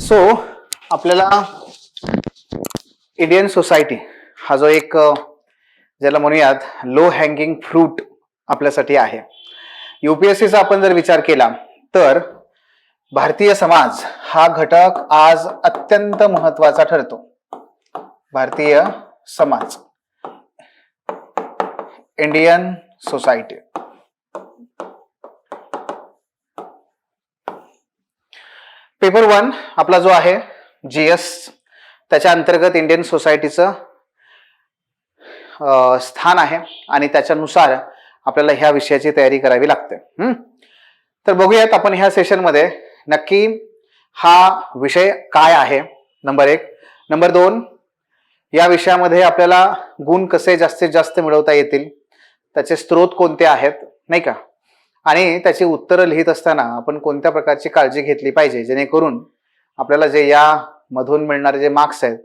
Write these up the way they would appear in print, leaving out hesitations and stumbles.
So आपल्याला Indian society हा जो एक ज्याला म्हणूयात लो हँगिंग फ्रूट आपल्यासाठी आहे. युपीएससीचा आपण जर विचार केला तर भारतीय समाज हा घटक आज अत्यंत महत्वाचा ठरतो. Bharatiya Samaj, Indian society. Paper 1 आपला जो आहे जीएस, त्याच्या अंतर्गत इंडियन सोसायटीचं स्थान आहे आणि त्याच्यानुसार आपल्याला ह्या विषयाची तयारी करावी लागते. तर बघूयात आपण ह्या सेशनमध्ये नक्की हा विषय काय आहे. नंबर 1. नंबर 2, या विषयामध्ये आपल्याला गुण कसे जास्तीत जास्त मिळवता येतील, त्याचे स्रोत कोणते आहेत, नाही का, आणि त्याची उत्तरं लिहित असताना आपण कोणत्या प्रकारची काळजी घेतली पाहिजे जेणेकरून आपल्याला जे या मधून मिळणारे जे मार्क्स आहेत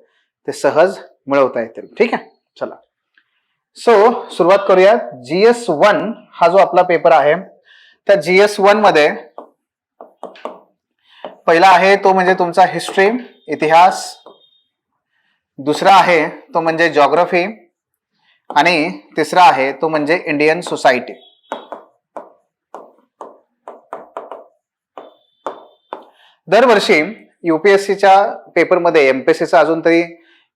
ते सहज मिळवता येतील. ठीक आहे, चला. सो सुरुवात करूया. GS1 हा जो आपला पेपर आहे त्या GS1 मध्ये पहिला आहे तो म्हणजे तुमचा हिस्ट्री, इतिहास. दुसरा आहे तो म्हणजे जॉग्राफी आणि तिसरा आहे तो म्हणजे इंडियन सोसायटी. दरवर्षी युपीएससीच्या पेपरमध्ये एमपीएससीचा अजून तरी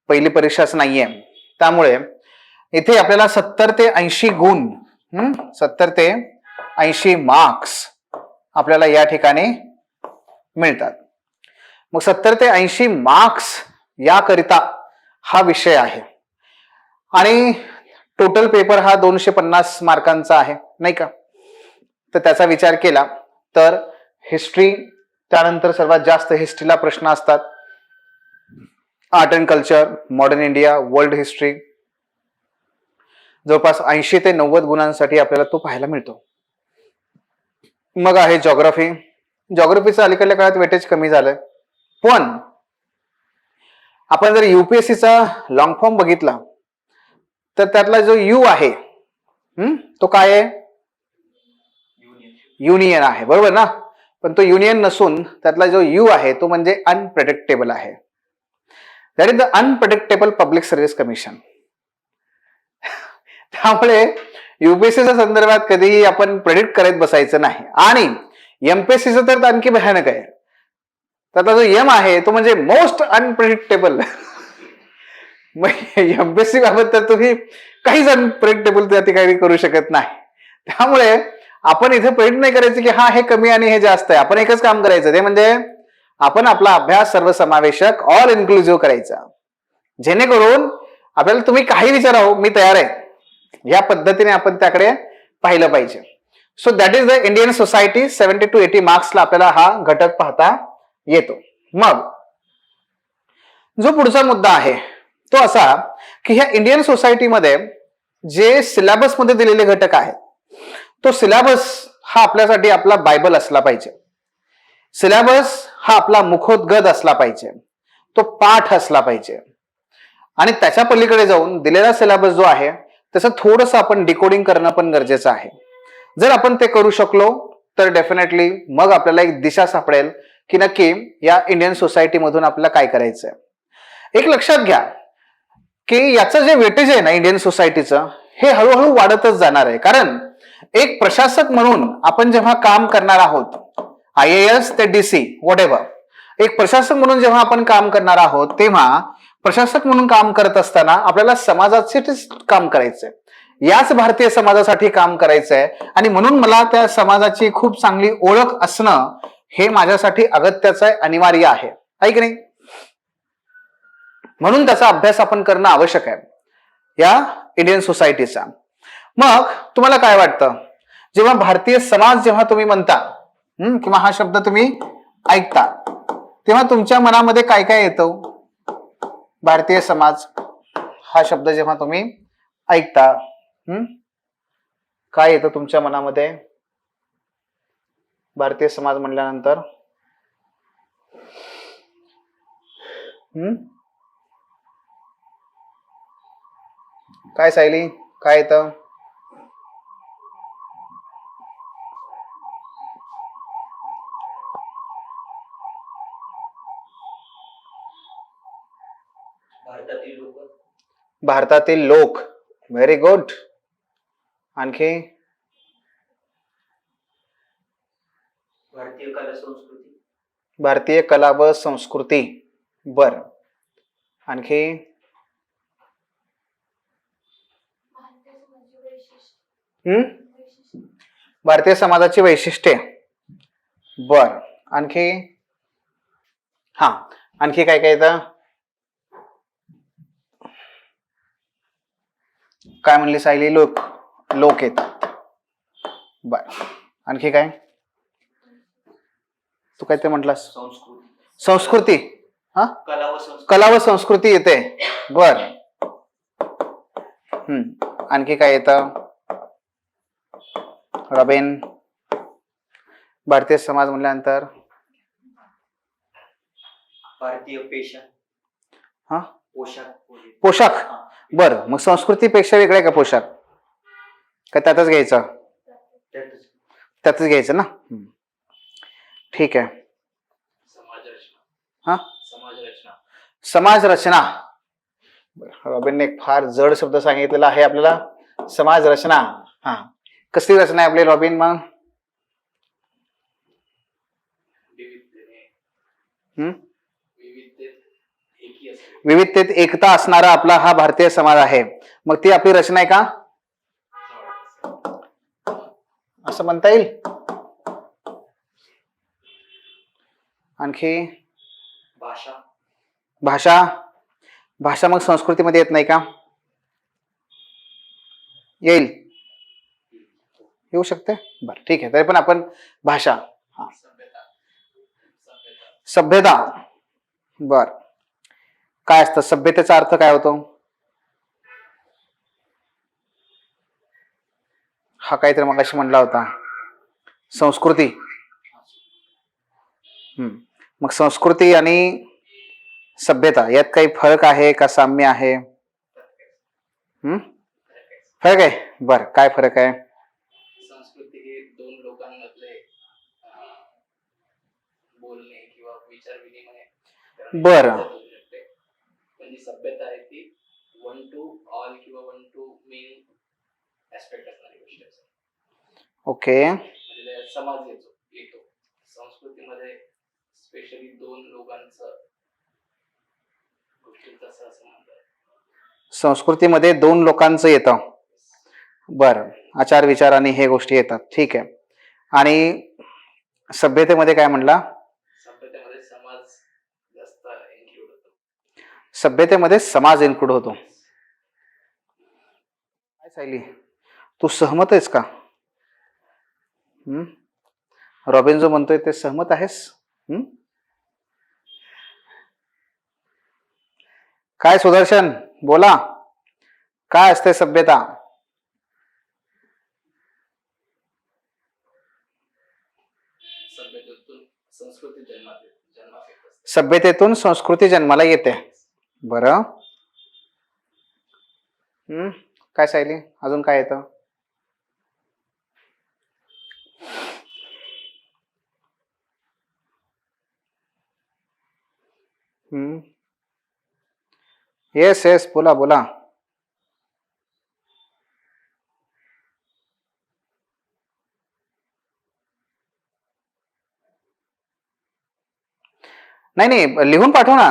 पहिली परीक्षाच नाहीये, त्यामुळे इथे आपल्याला 70 ते 80 गुण, 70 ते 80 मार्क्स आपल्याला या ठिकाणी मिळतात. मग 70 ते 80 मार्क्स याकरिता हा विषय आहे आणि टोटल पेपर हा 250 मार्कांचा आहे, नाही का. तर त्याचा विचार केला तर हिस्ट्री, त्यानंतर सर्वात जास्त हिस्ट्रीला प्रश्न असतात. Art and culture, modern India, world history, जवळपास 80 ते 90 गुणांसाठी आपल्याला तो पाहायला मिळतो. मग आहे जॉग्राफी. जॉग्राफीचं अलीकडल्या काळात वेटेज कमी झालंय, पण आपण जर युपीएससीचा लॉंग फॉर्म बघितला तर त्यातला जो यू आहे तो काय आहे? युनियन आहे, बरोबर ना. पण तो युनियन नसून त्यातला जो यू आहे तो म्हणजे अनप्रेडिक्टेबल आहे. That is the unpredictable public service commission. त्यामुळे युपीएससीच्या संदर्भात कधीही आपण प्रेडिक्ट करत बसायचं नाही. आणि एमपीएससीचं तर आणखी भयानक आहे. त्यातला जो एम आहे तो म्हणजे मोस्ट अनप्रेडिक्टेबल. एमपीएससी बाबत तर तुम्ही काहीच अनप्रेडिक्टेबल त्या ठिकाणी करू शकत नाही. त्यामुळे आपण इथे प्रेडिक्ट नाही करायचं की हा हे कमी आणि हे जास्त आहे. आपण एकच काम करायचं, ते म्हणजे आपण आपला अभ्यास सर्वसमावेशक, ऑल इन्क्लुझिव्ह करायचा, जेणेकरून आपल्याला तुम्ही काही विचारावं मी तयार आहे, या पद्धतीने आपण त्याकडे पाहिलं पाहिजे. So that is the Indian society. 70 to 80 मार्क्सला आपल्याला हा घटक पाहता येतो. मग जो पुढचा मुद्दा आहे तो असा की ह्या इंडियन सोसायटीमध्ये जे सिलेबस मध्ये दिलेले घटक आहेत, तो सिलेबस हा आपल्यासाठी आपला बायबल असला पाहिजे. सिलेबस हा आपला मुखोद्गत असला पाहिजे, तो पाठ असला पाहिजे. आणि त्याच्या पलीकडे जाऊन दिलेला सिलेबस जो आहे त्याचं थोडंसं आपण डिकोडिंग करणं पण गरजेचं आहे. जर आपण ते करू शकलो तर डेफिनेटली मग आपल्याला एक दिशा सापडेल की नक्की या इंडियन सोसायटी मधून आपल्याला काय करायचंय. एक लक्षात घ्या की याचं जे वेटेज आहे ना इंडियन सोसायटीचं, हे हळूहळू वाढतच जाणार आहे. कारण एक प्रशासक म्हणून आपण जेव्हा काम करणार आहोत, IAS ते DC व्हॉटएव्हर, एक प्रशासक म्हणून जेव्हा आपण काम करणार आहोत तेव्हा प्रशासक म्हणून काम करत असताना आपल्याला समाजासाठीच काम करायचंय, याच भारतीय समाजासाठी काम करायचंय. आणि म्हणून मला त्या समाजाची खूप चांगली ओळख असणं हे माझ्यासाठी अगत्याचं आहे, अनिवार्य आहे, की नाही. म्हणून त्याचा अभ्यास आपण करणं आवश्यक आहे या इंडियन सोसायटीचा. मग तुम्हाला काय वाटतं, जेव्हा भारतीय समाज जेव्हा तुम्ही म्हणता किंवा हा शब्द तुम्ही ऐकता तेव्हा तुमच्या मनामध्ये काय काय येतं? भारतीय समाज हा शब्द जेव्हा तुम्ही ऐकता काय येतं तुमच्या मनामध्ये? भारतीय समाज म्हणल्यानंतर काय सायली, काय येतं? भारतातील लोक. भारतातील लोक. Very good. आणखी? भारतीय कला संस्कृती. भारतीय कला व संस्कृती. बर. आणखी? भारतीय समाजाची वैशिष्ट्ये. बर. आणखी? हा, आणखी काय काय येतं? काय म्हणली सायली? लोक. लोक येतात. बर. आणखी काय? तू काय ते म्हटलास? संस्कृती. संस्कृती. हा, कला व संस्कृती. कला व संस्कृती येते. बर. आणखी काय येतं? रॉबिन? भारतीय समाज म्हटल्यानंतर भारतीय पेशा. हा, पोशाख. पोशाख. बर. मग संस्कृतीपेक्षा वेगळा का पोशाख? का त्यातच घ्यायचं? त्यातच घ्यायचं ना. ठीक आहे. हा, समाज रचना. रॉबिनने एक फार जड शब्द सांगितलेला आहे आपल्याला, समाज रचना. हा, कसली रचना आहे आपली रॉबिन? मग विविधतेत एकता असणारा आपला हा भारतीय समाज आहे. मग ती आपली रचना आहे का, असं म्हणता येईल? आणखी? भाषा. भाषा. भाषा मग संस्कृतीमध्ये येत नाही का? येईल? येऊ शकते. बर, ठीक आहे. तरी पण आपण भाषा. सभ्यता. बर. काय असतं सभ्यतेचा अर्थ? काय होतो हा? काहीतरी मगाशी म्हणला होता, संस्कृती. मग संस्कृती आणि सभ्यता यात काही फरक आहे का साम्य आहे? फरक आहे. बर, काय फरक आहे? संस्कृती हे दोन लोकांमधले बोलणे किंवा विचार विनिमय. बर. पण सभ्यता आहे ती वन टू ऑल किंवा वन टू मेन ऍस्पेक्ट असणारी गोष्ट आहे. ओके. म्हणजे समाज येतो. संस्कृतीमध्ये स्पेशली दोन लोकांचा गोष्टींचा सहसंबंध आहे. संस्कृतीमध्ये दोन लोकांचं येतं. बर. आचार विचार आणि हे गोष्टी येतात. ठीक आहे. आणि सभ्यतेमध्ये काय म्हणला? सभ्यतेमध्ये समाज जास्त इन्क्लूड होतो. सभ्यतेमध्ये समाज इन्क्लूड होतो. काय सायली, तू सहमत आहेस का? रॉबिन जो म्हणतोय ते सहमत आहेस? काय सुदर्शन, बोला, काय असते सभ्यता? सभ्यतेतून संस्कृती जन्माला येते. बरं. काय सायली, अजून काय येतं? येस येस, बोला बोला. नाही नाही, लिहून पाठव ना,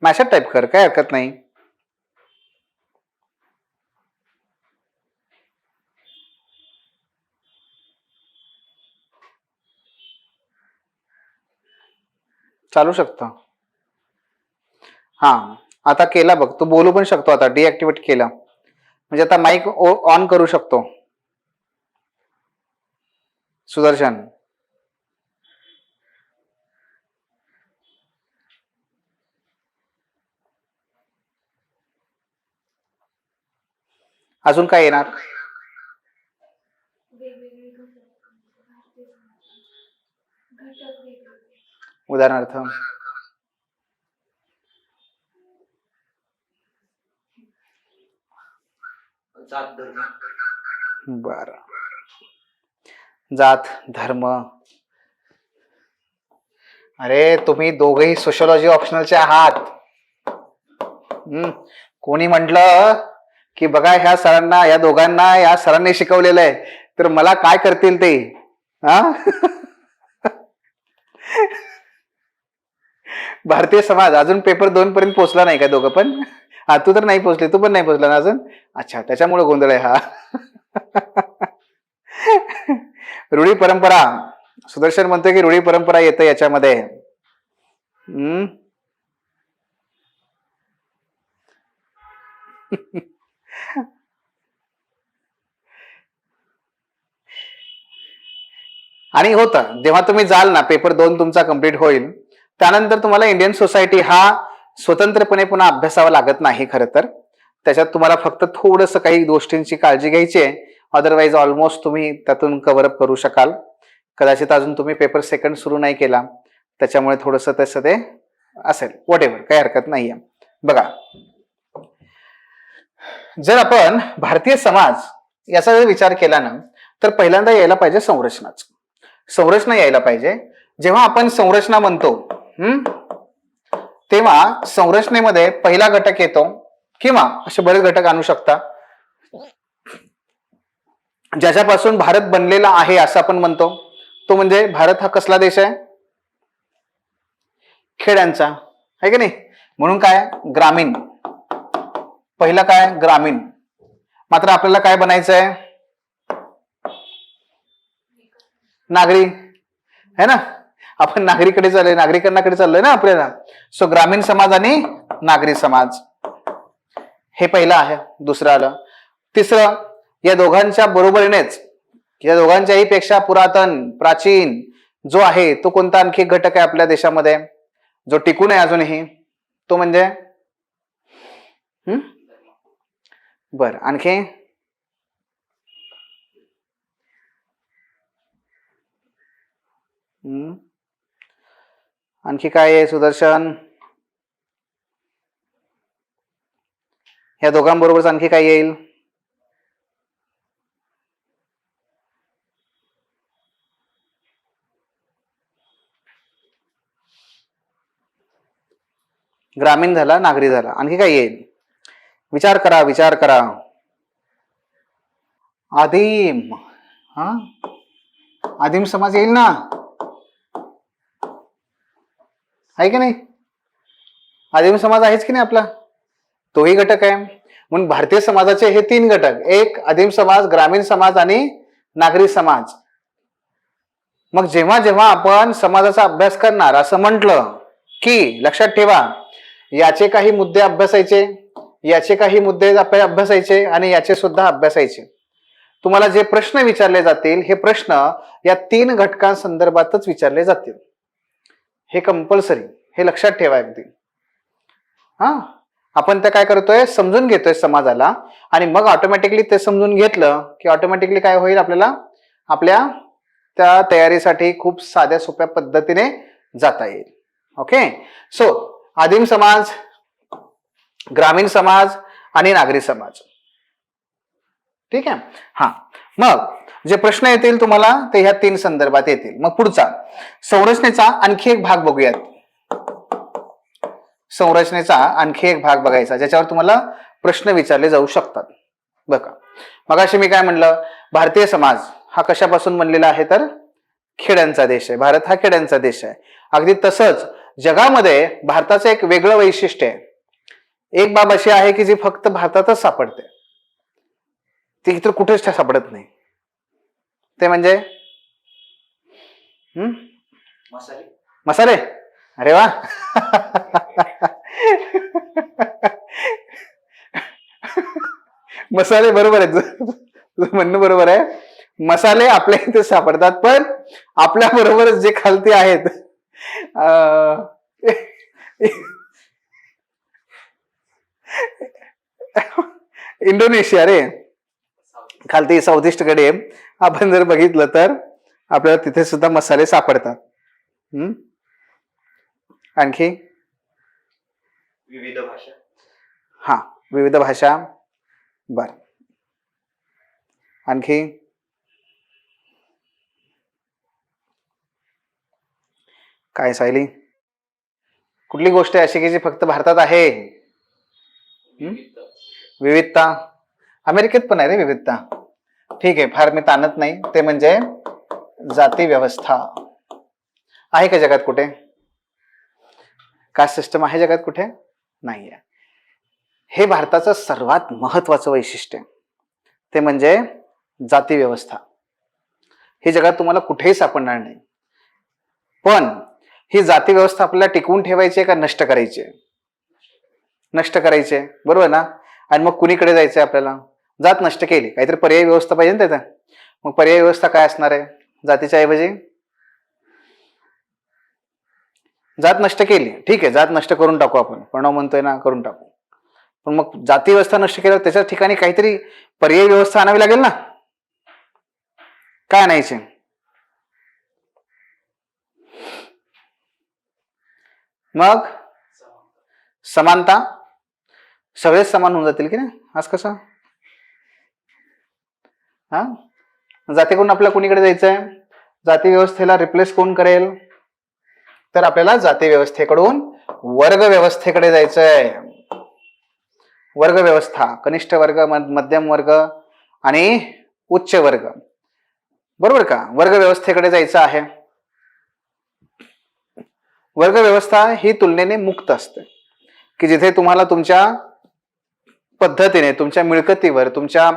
मॅसेज टाईप कर, काय हरकत नाही. चालू शकतं. हा, आता केला बघ, तू बोलू पण शकतो. आता डिॲक्टिवेट केलं म्हणजे आता माईक ऑन करू शकतो. सुदर्शन, अजून काय येणार? उदाहरणार्थ जात धर्म. बर. जात धर्म. अरे तुम्ही दोघेही सोशोलॉजी ऑप्शनलचे आहात. कोणी म्हटलं की बघा ह्या सरांना, या दोघांना या सरांनी शिकवलेलं आहे, तर मला काय करतील ते? हा भारतीय समाज अजून पेपर 2 पर्यंत पोहोचला नाही का दोघं पण? हा, तू तर नाही पोहोचले, तू पण नाही पोहोचला ना अजून. अच्छा, त्याच्यामुळे गोंधळ आहे हा. रूढी परंपरा, सुदर्शन म्हणतोय की रूढी परंपरा येतं याच्यामध्ये. हम्म. आणि होतं जेव्हा तुम्ही जाल ना, पेपर 2 तुमचा कंप्लीट होईल, त्यानंतर तुम्हाला इंडियन सोसायटी हा स्वतंत्रपणे पुन्हा अभ्यासावा लागत नाही. खरं तर त्याच्यात तुम्हाला फक्त थोडस काही गोष्टींची काळजी घ्यायची आहे, अदरवाईज ऑलमोस्ट तुम्ही त्यातून कव्हरअप करू शकाल. कदाचित अजून तुम्ही पेपर सेकंड सुरू नाही केला, त्याच्यामुळे थोडस तसं ते असेल, वॉट एव्हर, काही हरकत नाहीये. बघा, जर आपण भारतीय समाज याचा जर विचार केला ना, तर पहिल्यांदा यायला पाहिजे संरचनाच. संरचना यायला पाहिजे. जेव्हा आपण संरचना म्हणतो तेव्हा संरचनेमध्ये पहिला घटक येतो, किंवा असे बरेच घटक आणू शकता, ज्याच्यापासून भारत बनलेला आहे असं आपण म्हणतो. तो म्हणजे भारत हा कसला देश आहे? खेड्यांचा, आहे की नाही? म्हणून काय ग्रामीण, पहिला काय ग्रामीण. मात्र आपल्याला काय बनायचंय? नागरी, है ना? आपण नागरीकडे चाललोय, नागरिकांकडे चाललोय ना आपल्याला. सो ग्रामीण समाज आणि नागरी समाज हे पहिलं आहे. दुसरं आलं. तिसरं, या दोघांच्या बरोबरीनेच, या दोघांच्याही पेक्षा पुरातन प्राचीन जो आहे तो कोणता आणखी घटक आहे आपल्या देशामध्ये जो टिकून आहे अजूनही? तो म्हणजे बर, आणखी आणखी काय आहे सुदर्शन? या दोघांबरोबरच आणखी काय येईल? ग्रामीण झाला, नागरी झाला, आणखी काय येईल? विचार करा, विचार करा. आदिम, हा, आदिम समाज येईल ना, आहे की नाही? आदिम समाज आहेच की नाही आपला, तोही घटक आहे. म्हणून भारतीय समाजाचे हे 3 घटक, एक आदिम समाज, ग्रामीण समाज आणि नागरी समाज. मग जेव्हा जेव्हा आपण समाजाचा अभ्यास करणार असं म्हटलं की लक्षात ठेवा, याचे काही मुद्दे अभ्यासायचे, याचे काही मुद्दे अभ्यासायचे आणि याचे सुद्धा अभ्यासायचे. तुम्हाला जे प्रश्न विचारले जातील हे प्रश्न या 3 घटकांसंदर्भातच विचारले जातील. हे कंपल्सरी, हे लक्षात ठेवा अगदी. हा, आपण ते काय करतोय, समजून घेतोय समाजाला, आणि मग ऑटोमॅटिकली ते समजून घेतलं की ऑटोमॅटिकली काय होईल, आपल्याला आपल्या त्या तयारीसाठी खूप साध्या सोप्या पद्धतीने जाता येईल. ओके, सो आदिम समाज, ग्रामीण समाज आणि नागरी समाज. ठीक आहे. हा, मग जे प्रश्न येतील तुम्हाला ते ह्या 3 संदर्भात येतील. मग पुढचा संरचनेचा आणखी एक भाग बघूयात. संरचनेचा आणखी एक भाग बघायचा ज्याच्यावर तुम्हाला प्रश्न विचारले जाऊ शकतात. बघा, मगाशी मी काय म्हणलं, भारतीय समाज हा कशापासून बनलेला आहे, तर खेड्यांचा देश आहे. भारत हा खेड्यांचा देश आहे. अगदी तसंच जगामध्ये भारताचं एक वेगळं वैशिष्ट्य आहे. एक बाब अशी आहे की जी फक्त भारतातच सापडते, ती इतर कुठेच सापडत नाही. ते म्हणजे मसाले. मसाले. अरे वा. मसाले बरोबर आहे, तुझं म्हणणं बरोबर आहे. मसाले आपल्या इथे सापडतात, पण आपल्या बरोबरच जे खालती आहेत इंडोनेशिया रे, खालती साऊथ ईस्ट कडे आपण जर बघितलं तर आपल्याला तिथे सुद्धा मसाले सापडतात. आणखी विविध भाषा. हा, विविध भाषा. बर, आणखी काय सायली? कुठली गोष्ट आहे अशी की जी फक्त भारतात आहे? विविध. विविधता. अमेरिकेत पण आहे रे विविधता. ठीक आहे, फार मी ताणत नाही. ते म्हणजे जाती व्यवस्था आहे का जगात कुठे? कास्ट सिस्टम आहे जगात कुठे? नाहीये. हे भारताचं सर्वात महत्वाचं वैशिष्ट्य आहे, ते म्हणजे जाती व्यवस्था. ही जगात तुम्हाला कुठेही सापडणार नाही. पण ही जाती व्यवस्था आपल्याला टिकवून ठेवायची आहे का नष्ट करायची आहे? नष्ट करायची आहे, बरोबर ना? आणि मग कुणीकडे जायचंय आपल्याला? जात नष्ट केली, काहीतरी पर्यायी व्यवस्था पाहिजे ना त्याचा. मग पर्यायी व्यवस्था काय असणार आहे? जातीच्या ऐवजी जात नष्ट केली. ठीक आहे, जात नष्ट करून टाकू आपण, प्रणव म्हणतोय ना, करून टाकू. पण मग जाती व्यवस्था नष्ट केल्यावर त्याच्या ठिकाणी काहीतरी पर्यायी व्यवस्था आणावी लागेल ना. काय आणायचे? मग समानता. सगळेच समान होऊन जातील की नाही? आज कसं हा जातीकडून आपल्याला कोणीकडे जायचंय? जाती व्यवस्थेला रिप्लेस कोण करेल? तर आपल्याला जाती व्यवस्थेकडून वर्ग व्यवस्थेकडे जायचंय. वर्ग व्यवस्था, कनिष्ठ वर्ग, मध्यम वर्ग आणि उच्च वर्ग, बरोबर का? वर्ग व्यवस्थेकडे जायचं आहे. वर्ग व्यवस्था ही तुलनेने मुक्त असते, की जिथे तुम्हाला तुमच्या पद्धतीने, तुमच्या मिळकतीवर, तुमच्या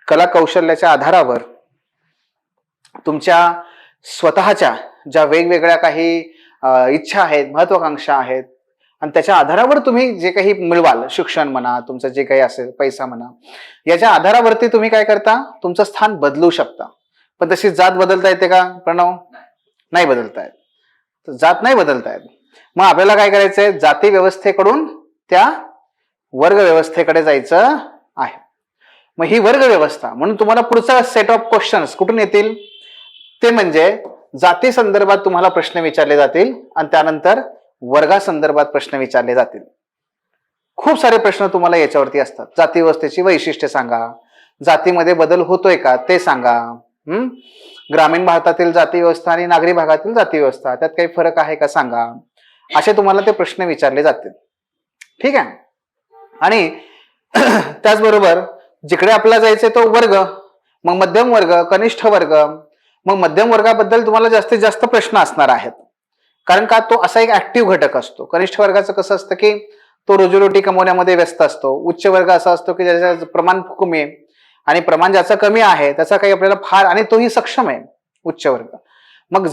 कला कौशल्याच्या आधारावर, तुमच्या स्वतःच्या ज्या वेगवेगळ्या काही इच्छा आहेत, महत्वाकांक्षा आहेत, आणि त्याच्या आधारावर तुम्ही जे काही मिळवाल, शिक्षण म्हणा, तुमचं जे काही असेल, पैसा म्हणा, याच्या आधारावरती तुम्ही काय करता? तुमचं स्थान बदलू शकता. पण तशी जात बदलता येते का प्रणव? नाही बदलता येत. जात नाही बदलता येत. मग आपल्याला काय करायचंय? जाती व्यवस्थेकडून त्या वर्ग व्यवस्थेकडे जायचं आहे. मग ही वर्ग व्यवस्था, म्हणून तुम्हाला पुढचा सेट ऑफ क्वेश्चन्स कुठून येतील? ते म्हणजे जाती संदर्भात तुम्हाला प्रश्न विचारले जातील आणि त्यानंतर वर्गासंदर्भात प्रश्न विचारले जातील. खूप सारे प्रश्न तुम्हाला याच्यावरती असतात. जाती व्यवस्थेची वैशिष्ट्ये सांगा, जातीमध्ये बदल होतोय का ते सांगा, ग्रामीण भारतातील जाती व्यवस्था आणि नागरी भागातील जाती व्यवस्था, त्यात काही फरक आहे का सांगा, असे तुम्हाला ते प्रश्न विचारले जातील. ठीक आहे. आणि त्याचबरोबर जिकडे आपल्याला जायचंय तो वर्ग, मग मध्यम वर्ग, कनिष्ठ वर्ग. मग मध्यम वर्गाबद्दल तुम्हाला जास्तीत जास्त प्रश्न असणार आहेत, कारण का तो असा एक ऍक्टिव्ह घटक असतो. कनिष्ठ वर्गाचं कसं असतं की तो रोजीरोटी कमवण्यामध्ये व्यस्त असतो. उच्च वर्ग असा असतो की ज्याचं प्रमाण कमी आहे, आणि प्रमाण ज्याचं कमी आहे त्याचा काही आपल्याला फार, आणि तोही सक्षम आहे उच्च वर्ग. मग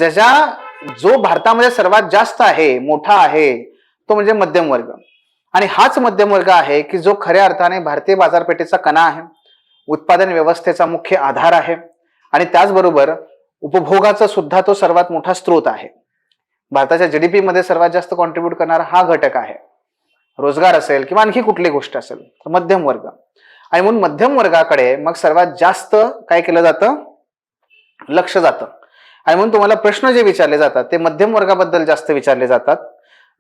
जो भारतामध्ये सर्वात जास्त आहे, मोठा आहे, तो म्हणजे मध्यम वर्ग. आणि हाच मध्यम वर्ग आहे की जो खऱ्या अर्थाने भारतीय बाजारपेठेचा कणा आहे, उत्पादन व्यवस्थेचा मुख्य आधार आहे, आणि त्याचबरोबर उपभोगाचा सुद्धा तो सर्वात मोठा स्रोत आहे. भारताच्या जीडीपी मध्ये सर्वात जास्त कॉन्ट्रीब्यूट करणारा हा घटक आहे. रोजगार असेल किंवा आणखी कुठली गोष्ट असेल, मध्यम वर्ग. आणि म्हणून मध्यम वर्गाकडे मग सर्वात जास्त काय केलं जातं? लक्ष जातं. आणि म्हणून तुम्हाला प्रश्न जे विचारले जातात ते मध्यम वर्गाबद्दल जास्त विचारले जातात.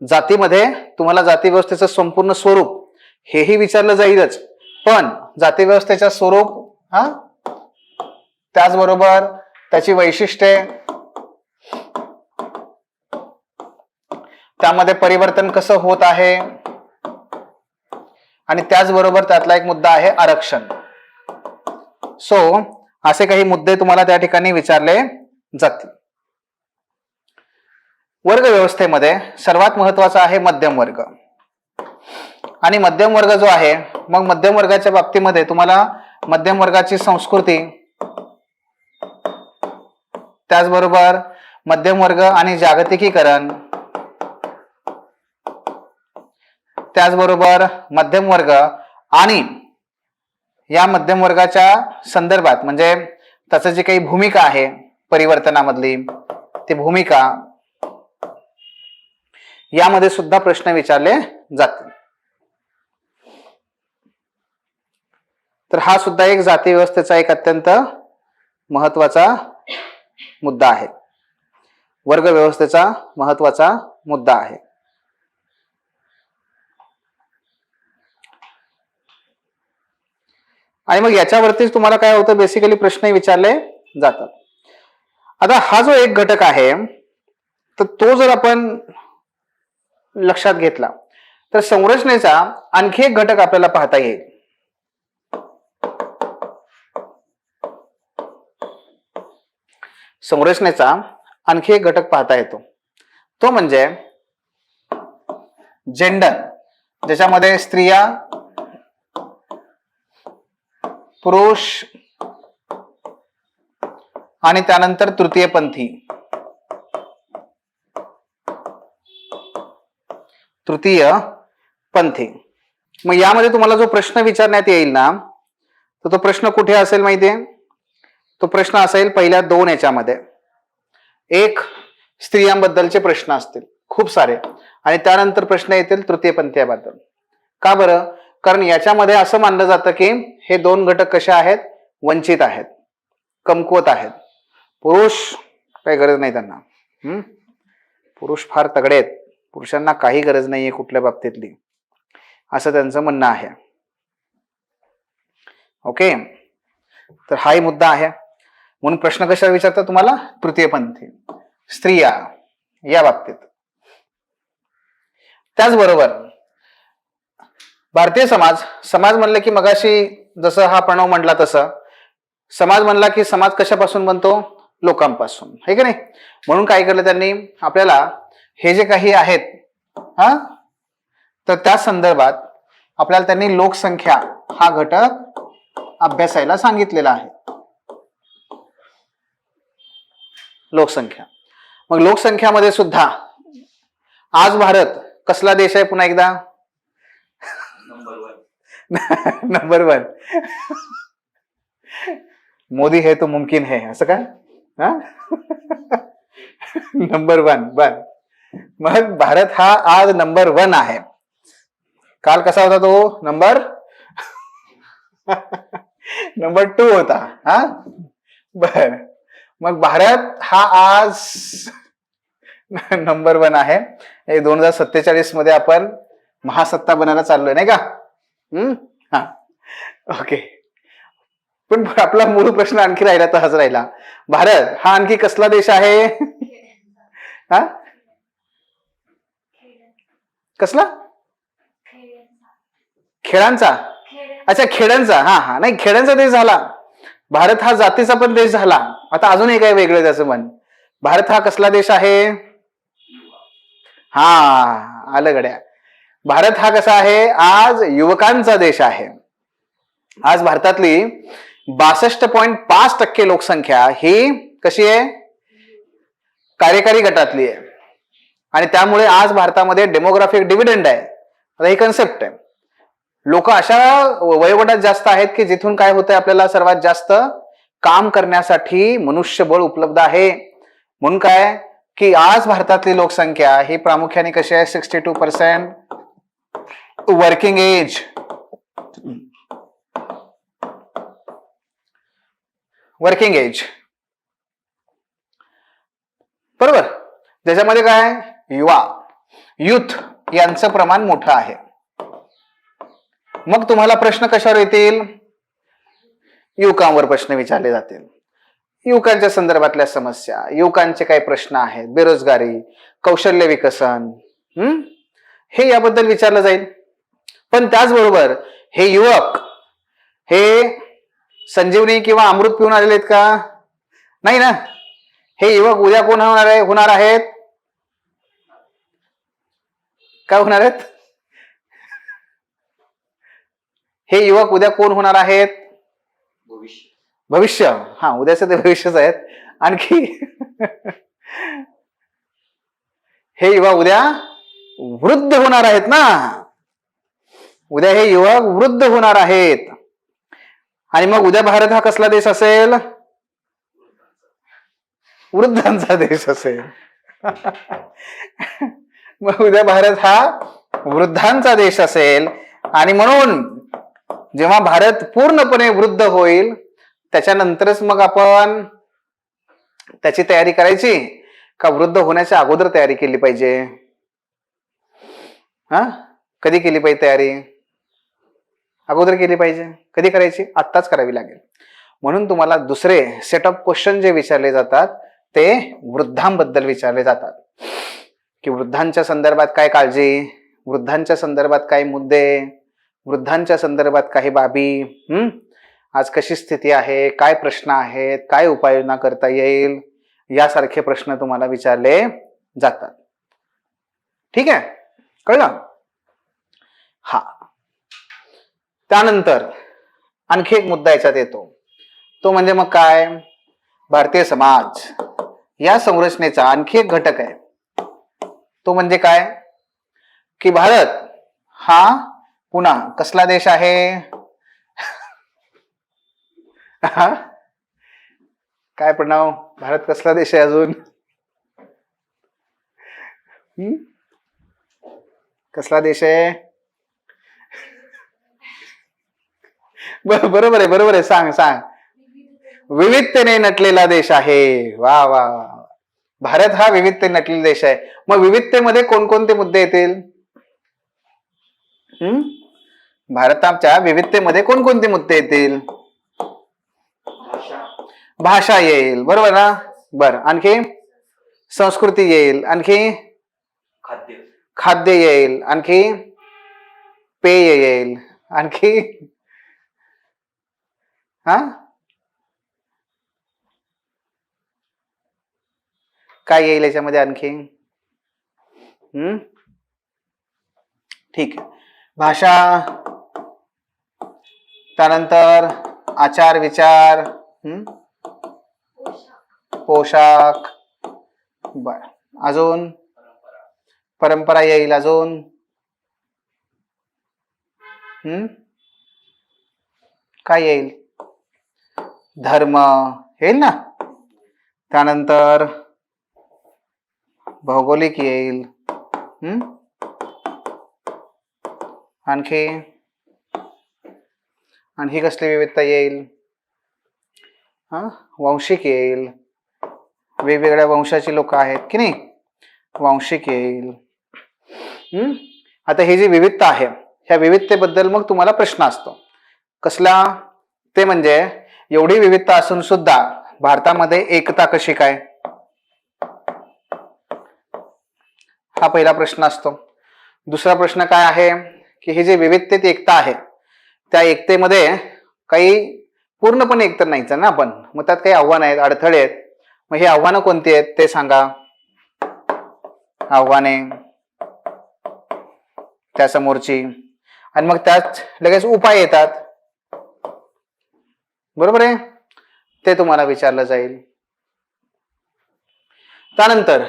जातीमध्ये तुम्हाला जाती व्यवस्थेचं संपूर्ण स्वरूप हेही विचारलं जाईलच, पण जाती व्यवस्थेचं स्वरूप त्याचबरोबर त्याची वैशिष्ट्ये, त्यामध्ये परिवर्तन कसं होत आहे, आणि त्याचबरोबर त्यातला एक मुद्दा आहे आरक्षण. सो असे काही मुद्दे तुम्हाला त्या ठिकाणी विचारले जातील. वर्ग व्यवस्थेमध्ये सर्वात महत्वाचा आहे मध्यम वर्ग. आणि मध्यम वर्ग जो आहे, मग मध्यम वर्गाच्या बाबतीमध्ये तुम्हाला मध्यम वर्गाची संस्कृती, त्याचबरोबर मध्यम वर्ग आणि जागतिकीकरण, त्याचबरोबर मध्यम वर्ग आणि या मध्यम वर्गाच्या संदर्भात म्हणजे त्याचं जे काही भूमिका आहे परिवर्तनामधली, ती भूमिका, यामध्ये सुद्धा प्रश्न विचारले जातील. तर हा सुद्धा एक जाती व्यवस्थेचा एक अत्यंत महत्वाचा मुद्दा आहे. वर्ग व्यवस्थेचा महत्वाचा मुद्दा आहे. आणि मग याच्यावरतीच तुम्हाला काय होतं, बेसिकली प्रश्न विचारले जातात. आता हा जो एक घटक आहे, तर तो जर आपण लक्षात घेतला तर संरचनेचा आणखी एक घटक आपल्याला पाहता येईल. संरचनेचा आणखी एक घटक पाहता येतो, तो म्हणजे जेंडर, ज्याच्यामध्ये स्त्रिया, पुरुष आणि त्यानंतर तृतीयपंथी. मग यामध्ये तुम्हाला जो प्रश्न विचारण्यात येईल ना, तर तो प्रश्न कुठे असेल माहितीये? तो प्रश्न असेल पहिल्या 2 याच्यामध्ये. एक स्त्रियांबद्दलचे प्रश्न असतील खूप सारे, आणि त्यानंतर प्रश्न येतील तृतीयपंथीयाबद्दल. का बरं? कारण याच्यामध्ये असं मानलं जातं की हे 2 घटक कसे आहेत? वंचित आहेत, कमकुवत आहेत. पुरुष काही गरज नाही त्यांना. पुरुष फार तगडे आहेत, पुरुषांना काही गरज नाहीये कुठल्या बाबतीतली, असं त्यांचं म्हणणं आहे. ओके, तर हाही मुद्दा आहे. म्हणून प्रश्न कशावर विचारतात तुम्हाला? तृतीयपंथी, स्त्रिया या बाबतीत. त्याचबरोबर भारतीय समाज म्हणलं की मगाशी जसं हा प्रणव म्हणला तसं समाज म्हणला की समाज कशापासून बनतो? लोकांपासून, है की नाही? म्हणून काय केलं त्यांनी? आपल्याला हे जे काही आहेत तर त्या संदर्भात आपल्याला त्यांनी लोकसंख्या हा घटक अभ्यासायला सांगितलेला आहे. लोकसंख्या. मग लोकसंख्यामध्ये सुद्धा आज भारत कसला देश आहे? पुन्हा एकदा नंबर 1. मोदी है तो मुमकिन है, असं काय? नंबर 1. बर, मग भारत हा आज नंबर 1 आहे. काल कसा होता तो? नंबर 2 होता. बर, मग भारत हा आज नंबर 1 आहे. 2047 मध्ये आपण महासत्ता बनायला चाललोय, नाही का? ओके. पण आपला मूळ प्रश्न आणखी राहिला, तर हाच राहिला, भारत हा आणखी कसला देश आहे? कसला? खेळांचा. अच्छा, खेड्यांचा. नाही, खेड्यांचा देश झाला. भारत हा जातीचा पण देश झाला. आता अजून एक आहे वेगळं त्याचं मन. भारत हा कसला देश आहे? आलं गड्या. भारत हा कसा आहे? आज युवकांचा देश आहे. आज भारतातली 62.5% लोकसंख्या ही कशी आहे? कार्यकारी गटातली आहे. आणि त्यामुळे आज भारतामध्ये डेमोग्राफिक डिव्हिडंड आहे. आता ही कन्सेप्ट आहे. लोक अशा वयोगटात जास्त आहेत की जिथून काय होतंय? आपल्याला सर्वात जास्त काम करण्यासाठी मनुष्यबळ उपलब्ध आहे. म्हणून काय की आज भारतातली लोकसंख्या ही प्रामुख्याने कशी आहे? 62% वर्किंग एज. बरोबर. ज्याच्यामध्ये काय? युथ यांचं प्रमाण मोठं आहे. मग तुम्हाला प्रश्न कशावर येतील? युवकांवर प्रश्न विचारले जातील. युवकांच्या संदर्भातल्या समस्या, युवकांचे काय प्रश्न आहेत, बेरोजगारी, कौशल्य विकसन, हे याबद्दल विचारलं जाईल. पण त्याचबरोबर हे युवक हे संजीवनी किंवा अमृत पिऊन आलेले आहेत का? नाही ना. हे युवक उद्या कोण होणार आहेत? काय होणार आहेत? हे युवक उद्या कोण होणार आहेत? भविष्य. उद्याचं ते भविष्यच आहेत. आणखी हे युवक उद्या वृद्ध होणार आहेत ना. उद्या हे युवक वृद्ध होणार आहेत. आणि मग उद्या भारत हा कसला देश असेल? वृद्धांचा देश असेल. मग उद्या भारत हा वृद्धांचा देश असेल. आणि म्हणून जेव्हा भारत पूर्णपणे वृद्ध होईल त्याच्यानंतरच मग आपण त्याची तयारी करायची का वृद्ध होण्याच्या अगोदर तयारी केली पाहिजे? कधी केली पाहिजे तयारी? अगोदर केली पाहिजे. कधी करायची? आत्ताच करावी लागेल. म्हणून तुम्हाला दुसरे सेट ऑफ क्वेश्चन जे विचारले जातात ते वृद्धांबद्दल विचारले जातात की वृद्धांच्या संदर्भात काय काळजी, वृद्धांच्या संदर्भात काही मुद्दे, वृद्धांच्या संदर्भात काही बाबी, आज कशी स्थिती आहे, काय प्रश्न आहेत, काय उपाययोजना करता येईल, यासारखे प्रश्न तुम्हाला विचारले जातात. ठीक आहे, कळलं? हा, त्यानंतर आणखी एक मुद्दा याच्यात येतो, तो म्हणजे मग काय, भारतीय समाज या संरचनेचा आणखी एक घटक आहे, तो म्हणजे काय की भारत हा पुन्हा कसला देश आहे? काय प्रणव, भारत कसला देश आहे अजून? कसला देश आहे? बरोबर आहे, बरोबर आहे, सांग सांग. विविधतेने नटलेला देश आहे. वा वा, भारत हा विविधतेने नटलेला देश आहे. मग विविधतेमध्ये कोणकोणते मुद्दे येतील? भारताच्या विविधतेमध्ये कोणकोणते मुद्दे येतील? भाषा येईल, बरोबर ना? बरं, आणखी संस्कृती येईल, आणखी खाद्य येईल, आणखी पेय येईल, आणखी काय येईल याच्यामध्ये आणखी? ठीक आहे, भाषा, त्यानंतर आचार विचार, पोशाख, बर, अजून परंपरा येईल, अजून काय येईल? धर्म येईल ना. त्यानंतर भौगोलिक येईल, आणखी कसली विविधता येईल? वांशिक येईल, वेगवेगळ्या वंशाची लोक आहेत की नाही, वांशिक येईल. आता ही जी विविधता आहे, ह्या विविधतेबद्दल मग तुम्हाला प्रश्न असतो. कसला? ते म्हणजे एवढी विविधता असून सुद्धा भारतामध्ये एकता कशी काय? हा पहिला प्रश्न असतो. दुसरा प्रश्न काय आहे की ही जी विविधतेत एकता आहे, त्या एकतेमध्ये काही पूर्णपणे एकता नाहीच ना आपण, मग त्यात काही आव्हान आहेत, अडथळे आहेत. मग ही आव्हानं कोणती आहेत ते सांगा. आव्हाने, त्या समोरची, आणि मग त्यात लगेच उपाय येतात, बरोबर आहे, ते तुम्हाला विचारलं जाईल. त्यानंतर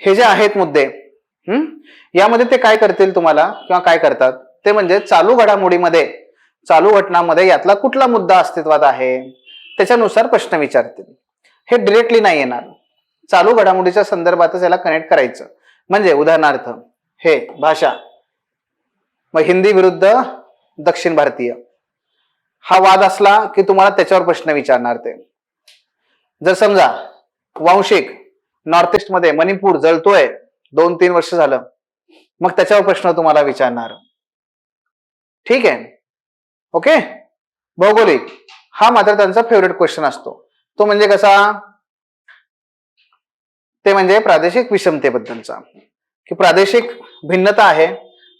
हे जे आहेत मुद्दे, यामध्ये ते काय करतील तुम्हाला किंवा काय करतात ते म्हणजे चालू घडामोडीमध्ये, चालू घटनांमध्ये यातला कुठला मुद्दा अस्तित्वात आहे त्याच्यानुसार प्रश्न विचारतील. हे डिरेक्टली नाही येणार, चालू घडामोडीच्या संदर्भातच याला कनेक्ट करायचं. म्हणजे उदाहरणार्थ हे भाषा, मग हिंदी विरुद्ध दक्षिण भारतीय हा वाद असला की तुम्हाला त्याच्यावर प्रश्न विचारणार ते. जर समजा वांशिक, नॉर्थ ईस्ट मध्ये मणिपूर जळतोय 2-3 वर्ष झालं, मग त्याच्यावर प्रश्न तुम्हाला विचारणार. ठीक आहे, ओके. भौगोलिक हा मात्र त्यांचा फेवरेट क्वेश्चन असतो, तो म्हणजे कसा? ते म्हणजे प्रादेशिक विषमतेबद्दलचा, की प्रादेशिक भिन्नता आहे,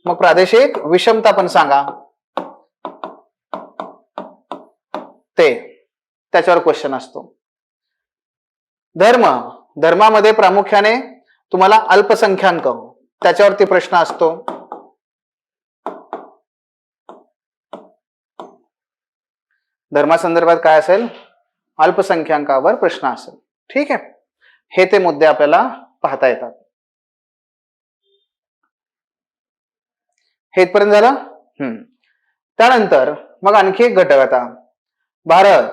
मग प्रादेशिक विषमता पण सांगा, ते त्याच्यावर क्वेश्चन असतो. धर्म, धर्मामध्ये प्रामुख्याने तुम्हाला अल्पसंख्याक त्याच्यावरती प्रश्न असतो. धर्मासंदर्भात काय असेल? अल्पसंख्याकावर प्रश्न असेल. ठीक आहे, हे ते मुद्दे आपल्याला पाहता येतात. हे इथपर्यंत झालं. त्यानंतर मग आणखी एक घटक, आता भारत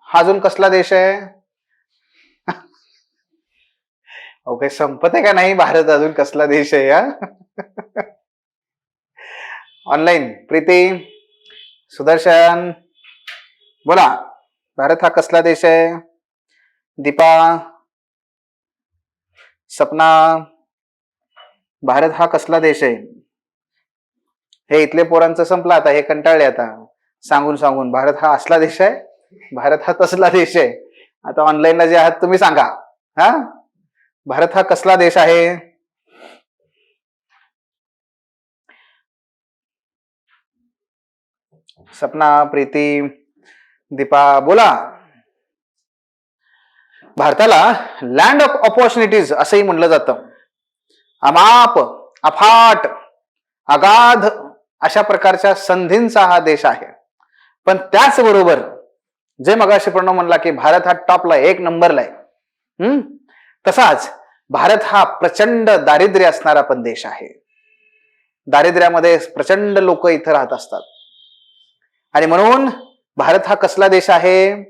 हा अजून कसला देश आहे? ओके, संपत आहे का नाही भारत अजून कसला देश आहे? या ऑनलाईन प्रीती, सुदर्शन, बोला, भारत हा कसला देश आहे? दीपा, सपना, भारत हा कसला देश आहे? हे इथले पोरांचं संपलं आता, हे कंटाळले आता सांगून सांगून, भारत हा असला देश आहे, भारत हा तसला देश आहे. आता ऑनलाईनला जे आहात तुम्ही सांगा, भारत हा कसला देश आहे? सपना, प्रीती, दीपा बोला. भारताला लँड ऑफ ऑपॉर्च्युनिटीज असंही म्हणलं जातं. अमाप, अफाट, अगाध अशा प्रकारच्या संधींचा हा देश आहे. पण त्याचबरोबर जे मगाशी प्रणव म्हणला की भारत हा टॉपला 1 नंबरला आहे, तसाच भारत हा प्रचंड दारिद्र्य असणारा पण देश आहे. दारिद्र्यामध्ये प्रचंड लोक इथं राहत असतात. आणि म्हणून भारत हा कसला देश आहे?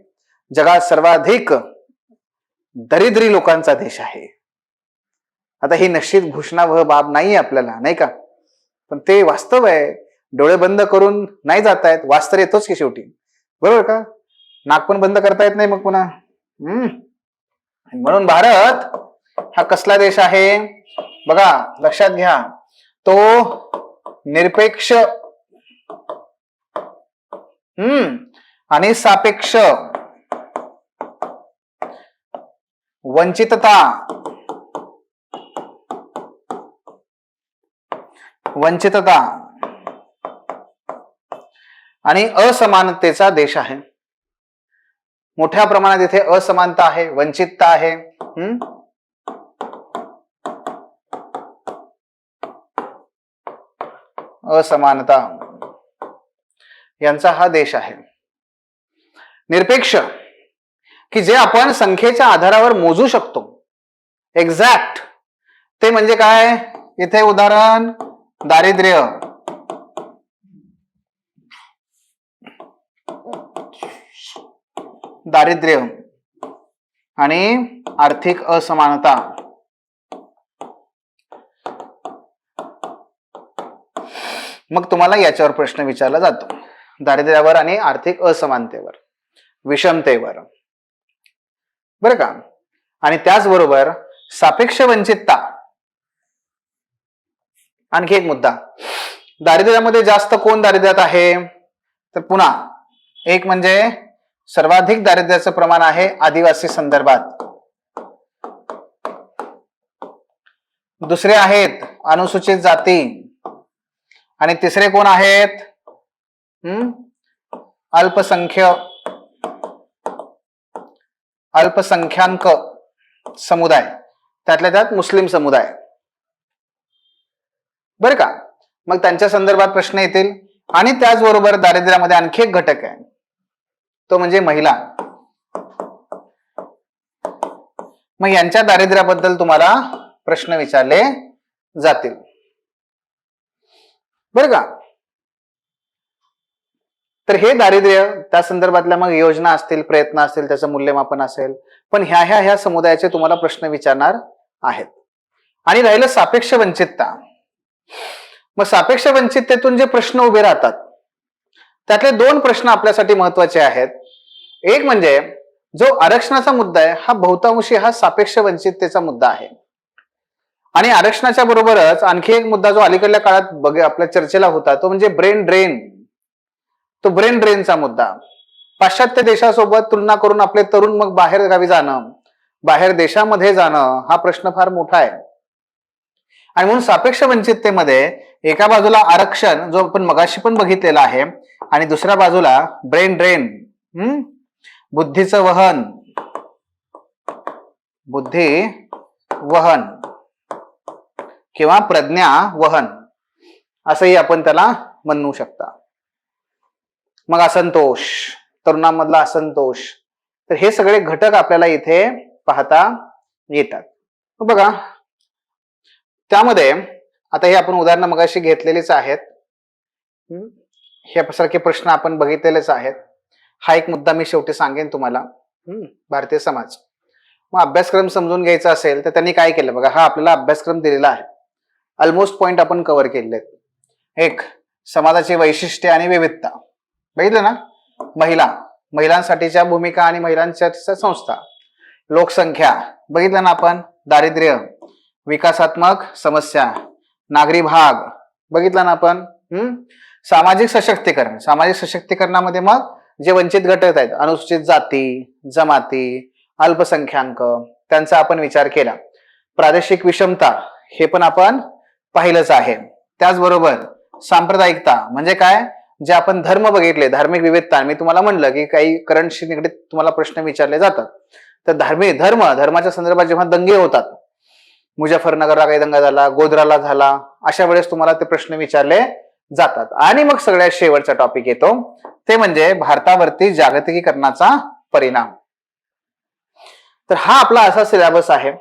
जगात सर्वाधिक दरिद्री लोकांचा देश आहे. आता ही निश्चित घोषणावह बाब नाही आपल्याला, नाही का? पण ते वास्तव आहे. डोळे बंद करून नाही जाता येत, वास्तव येतोच की शेवटी, बरोबर का? नाक पण बंद करता येत नाही मग पुन्हा. म्हणून भारत हा कसला देश आहे बघा, लक्षात घ्या. तो निरपेक्ष आणि सापेक्ष, वंचितता आणि असमानतेचा देश आहे. मोठ्या प्रमाणात इथे असमानता आहे, वंचितता आहे. असमानता यांचा हा देश आहे. निरपेक्ष की जे आपण संख्येच्या आधारावर मोजू शकतो, एक्झॅक्ट. ते म्हणजे काय? इथे उदाहरण दारिद्र्य, आणि आर्थिक असमानता. मग तुम्हाला याच्यावर प्रश्न विचारला जातो, दारिद्र्यावर आणि आर्थिक असमानतेवर, विषमतेवर, बरं का? आणि त्याचबरोबर सापेक्ष वंचितता. आणखी एक मुद्दा, दारिद्र्यामध्ये जास्त कोण दारिद्र्यात आहे? तर पुन्हा एक म्हणजे सर्वाधिक दारिद्र्याचं प्रमाण आहे आदिवासी संदर्भात. दुसरे आहेत अनुसूचित जाती. आणि तिसरे कोण आहेत? अल्पसंख्याक समुदाय, त्यातल्या त्यात मुस्लिम समुदाय, बरं का? मग त्यांच्या संदर्भात प्रश्न येतील. आणि त्याचबरोबर दारिद्र्यामध्ये आणखी एक घटक आहे, तो म्हणजे महिला. मग यांच्या दारिद्र्याबद्दल तुम्हाला प्रश्न विचारले जातील, बरं का? तर हे दारिद्र्य, त्या संदर्भातल्या मग योजना असतील, प्रयत्न असतील, त्याचं मूल्यमापन असेल. पण ह्या समुदायाचे तुम्हाला प्रश्न विचारणार आहेत. आणि राहिलं सापेक्ष वंचितता. मग सापेक्ष वंचिततेतून जे प्रश्न उभे राहतात त्यातले 2 प्रश्न आपल्यासाठी महत्वाचे आहेत. एक म्हणजे जो आरक्षणाचा मुद्दा आहे, हा बहुतांशी हा सापेक्ष वंचिततेचा मुद्दा आहे. आणि आरक्षणाच्या बरोबरच आणखी एक मुद्दा जो अलीकडल्या काळात आपल्या चर्चेला होता, तो म्हणजे ब्रेन ड्रेनचा मुद्दा. पाश्चात्य देशासोबत तुलना करून आपले तरुण मग बाहेर गावी जाणं, बाहेर देशामध्ये जाणं, हा प्रश्न फार मोठा आहे. आणि म्हणून सापेक्ष वंचिततेमध्ये एका बाजूला आरक्षण, जो आपण मगाशी पण बघितलेला आहे, आणि दुसऱ्या बाजूला ब्रेन ड्रेन, बुद्धी वहन किंवा प्रज्ञा वहन असंही आपण त्याला म्हणू शकता. मग असंतोष, तरुणांमधला असंतोष, तर हे सगळे घटक आपल्याला इथे पाहता येतात. बघा, त्यामध्ये आता हे आपण उदाहरण मगाशी घेतलेलेच आहेत, हे सारखे प्रश्न आपण बघितलेलेच आहेत. हा एक मुद्दा मी शेवटी सांगेन तुम्हाला, भारतीय समाज. मग अभ्यासक्रम समजून घ्यायचा असेल तर त्यांनी काय केलं बघा, हा आपल्याला अभ्यासक्रम दिलेला आहे. ऑलमोस्ट पॉइंट आपण कव्हर केलेले आहेत. एक, समाजाची वैशिष्ट्ये आणि विविधता, बघितलं ना? महिलांसाठीच्या भूमिका आणि महिलांच्या संस्था. लोकसंख्या बघितलं ना आपण? दारिद्र्य, विकासात्मक समस्या, नागरी भाग बघितला ना आपण? सामाजिक सशक्तीकरणामध्ये मग जे वंचित घटक आहेत, अनुसूचित जाती, जमाती, अल्पसंख्याक, त्यांचा आपण विचार केला. प्रादेशिक विषमता हे पण आपण पाहिलंच आहे. त्याचबरोबर सांप्रदायिकता म्हणजे काय? जे आपण धर्म बघितले, धार्मिक विविधता, मी तुम्हाला म्हणलं की काही करंटशी निगडीत तुम्हाला प्रश्न विचारले जातात. तर धर्माच्या संदर्भात जेव्हा दंगे होतात, मुजफ्फरनगरला काही दंगा झाला, गोध्राला झाला, अशा वेळेस तुम्हाला ते प्रश्न विचारले जातात. आणि मग सगळ्यात शेवटचा टॉपिक येतो, ते म्हणजे भारतावरती जागतिकीकरणाचा परिणाम. तर हा आपला असा सिलेबस आहे.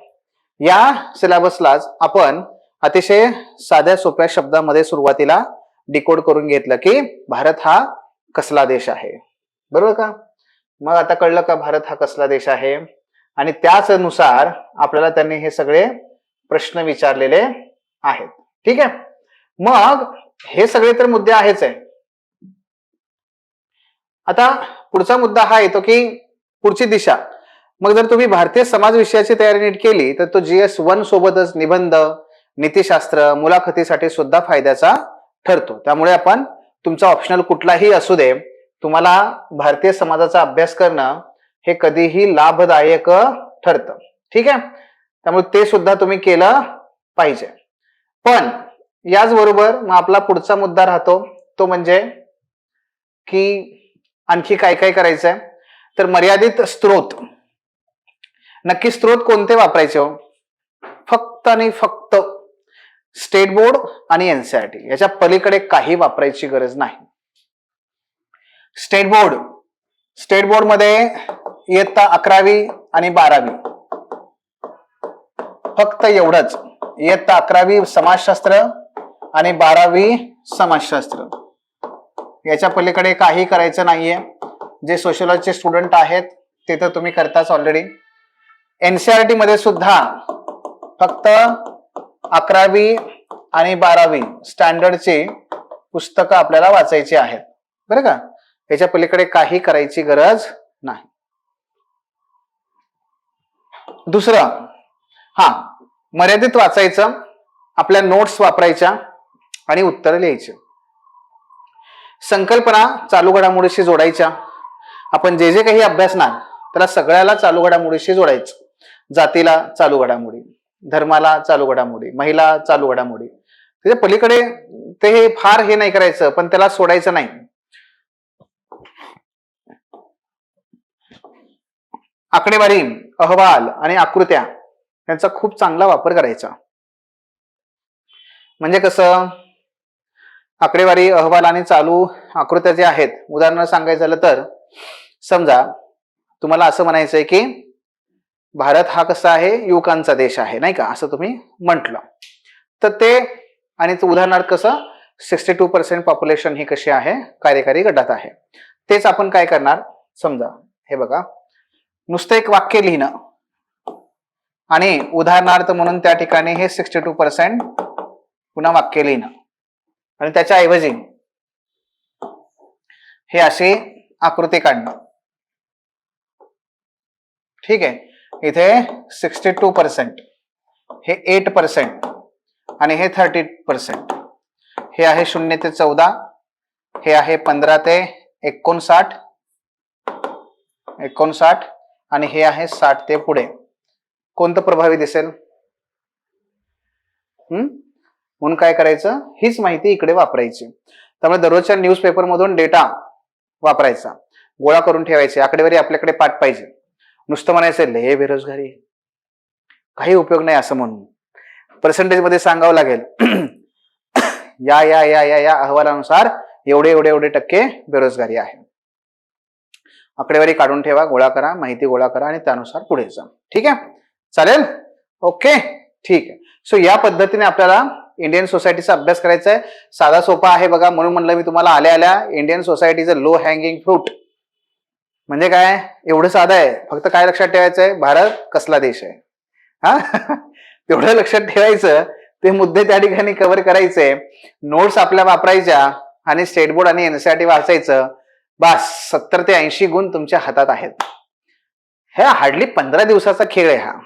या सिलेबसलाच आपण अतिशय साध्या सोप्या शब्दामध्ये सुरुवातीला डिकोड करून घेतलं की भारत हा कसला देश आहे, बरोबर का? मग आता कळलं का भारत हा कसला देश आहे, आणि त्याच नुसार आपल्याला त्यांनी हे सगळे प्रश्न विचारलेले आहेत. ठीक आहे, मग हे सगळे तर मुद्दे आहेच आहे. आता पुढचा मुद्दा हा येतो की पुढची दिशा. मग जर तुम्ही भारतीय समाज विषयाची तयारी नीट केली तर तो GS1 सोबतच निबंध, नीतिशास्त्र, मुलाखतीसाठी सुद्धा फायद्याचा ठरतो. त्यामुळे आपण तुमचा ऑप्शनल कुठलाही असू दे, तुम्हाला भारतीय समाजाचा अभ्यास करणं हे कधीही लाभदायक ठरतं. ठीक आहे, त्यामुळे ते सुद्धा तुम्ही केलं पाहिजे. पण याचबरोबर मग आपला पुढचा मुद्दा राहतो तो म्हणजे की आणखी काय काय करायचंय. तर मर्यादित स्त्रोत, नक्की स्त्रोत कोणते वापरायचे हो? फक्त आणि फक्त स्टेट बोर्ड आणि NCERT, याच्या पलीकडे काही वापरायची गरज नाही. स्टेट बोर्ड मध्ये इयत्ता 11वी आणि 12वी, फक्त एवढंच. इयत्ता 11वी समाजशास्त्र आणि 12वी समाजशास्त्र, याच्या पलीकडे काही करायचं नाहीये. जे सोशलॉजीचे स्टुडंट आहेत ते तर तुम्ही करताच ऑलरेडी. NCERT मध्ये सुद्धा फक्त 11वी आणि 12वी स्टँडर्डची पुस्तकं आपल्याला वाचायची आहेत, बरं का? याच्या पलीकडे काही करायची गरज नाही. दुसरं, मर्यादित वाचायचं, आपल्या नोट्स वापरायच्या आणि उत्तर लिहायचे. संकल्पना चालू घडामोडीशी जोडायच्या. आपण जे जे काही अभ्यासणार त्याला सगळ्याला चालू घडामोडीशी जोडायचं. जातीला चालू घडामोडी, धर्माला चालू घडामोडी, महिला चालू घडामोडी. त्याच्या पलीकडे ते फार हे नाही करायचं, पण त्याला सोडायचं नाही. आकडेवारी, अहवाल आणि आकृत्या यांचा खूप चांगला वापर करायचा. म्हणजे कसं, आकडेवारी, अहवाल आणि चालू आकृत्या जे आहेत, उदाहरण सांगायचं झालं तर समजा तुम्हाला असं म्हणायचंय की भारत हा कसा आहे, युवकांचा देश आहे, नाही का, असं तुम्ही म्हटलं तर ते, आणि उदाहरणार्थ कसं 62% पॉप्युलेशन ही कशी आहे, कार्यकारी गटात आहे. तेच आपण काय करणार, समजा हे बघा, नुसतं एक वाक्य लिहिणं आणि उदाहरणार्थ म्हणून त्या ठिकाणी हे 62% पुन्हा वाक्य लिहिणं, आणि त्याच्या ऐवजी हे अशी आकृती काढणं. ठीक आहे, इथे 62%, हे 8% आणि हे 30%. हे आहे 0 ते 14, हे आहे 15 ते 59 आणि हे आहे 60 ते पुढे. कोणतं प्रभावी दिसेल? म्हणून काय करायचं, हीच माहिती इकडे वापरायची. त्यामुळे दररोजच्या न्यूजपेपर मधून डेटा वापरायचा, गोळा करून ठेवायचे. आकडेवारी आपल्याकडे पाठ पाहिजे. नुसतं म्हणायचं लय बेरोजगारी, काही उपयोग नाही असं म्हणून पर्सेंटेज मध्ये सांगावं लागेल. या या या या या अहवालानुसार एवढे एवढे एवढे टक्के बेरोजगारी आहे. आकडेवारी काढून ठेवा, गोळा करा, माहिती गोळा करा आणि त्यानुसार पुढे जा. ठीक आहे, चालेल, ओके, ठीक आहे. सो या पद्धतीने आपल्याला इंडियन सोसायटीचा अभ्यास करायचा आहे. साधा सोपा आहे बघा, म्हणून म्हणलं मी तुम्हाला आल्या आल्या इंडियन सोसायटीचं लो हँगिंग फ्रूट म्हणजे काय, एवढं साधं आहे. फक्त काय लक्षात ठेवायचं आहे, भारत कसला देश आहे, तेवढं लक्षात ठेवायचं. ते मुद्दे त्या ठिकाणी कव्हर करायचे, नोट्स आपल्या वापरायच्या आणि स्टेट बोर्ड आणि NCERT वाचायचं. बस 70 ते 80 गुण तुमच्या हातात आहेत. हे हार्डली 15 दिवसाचा खेळ आहे हा.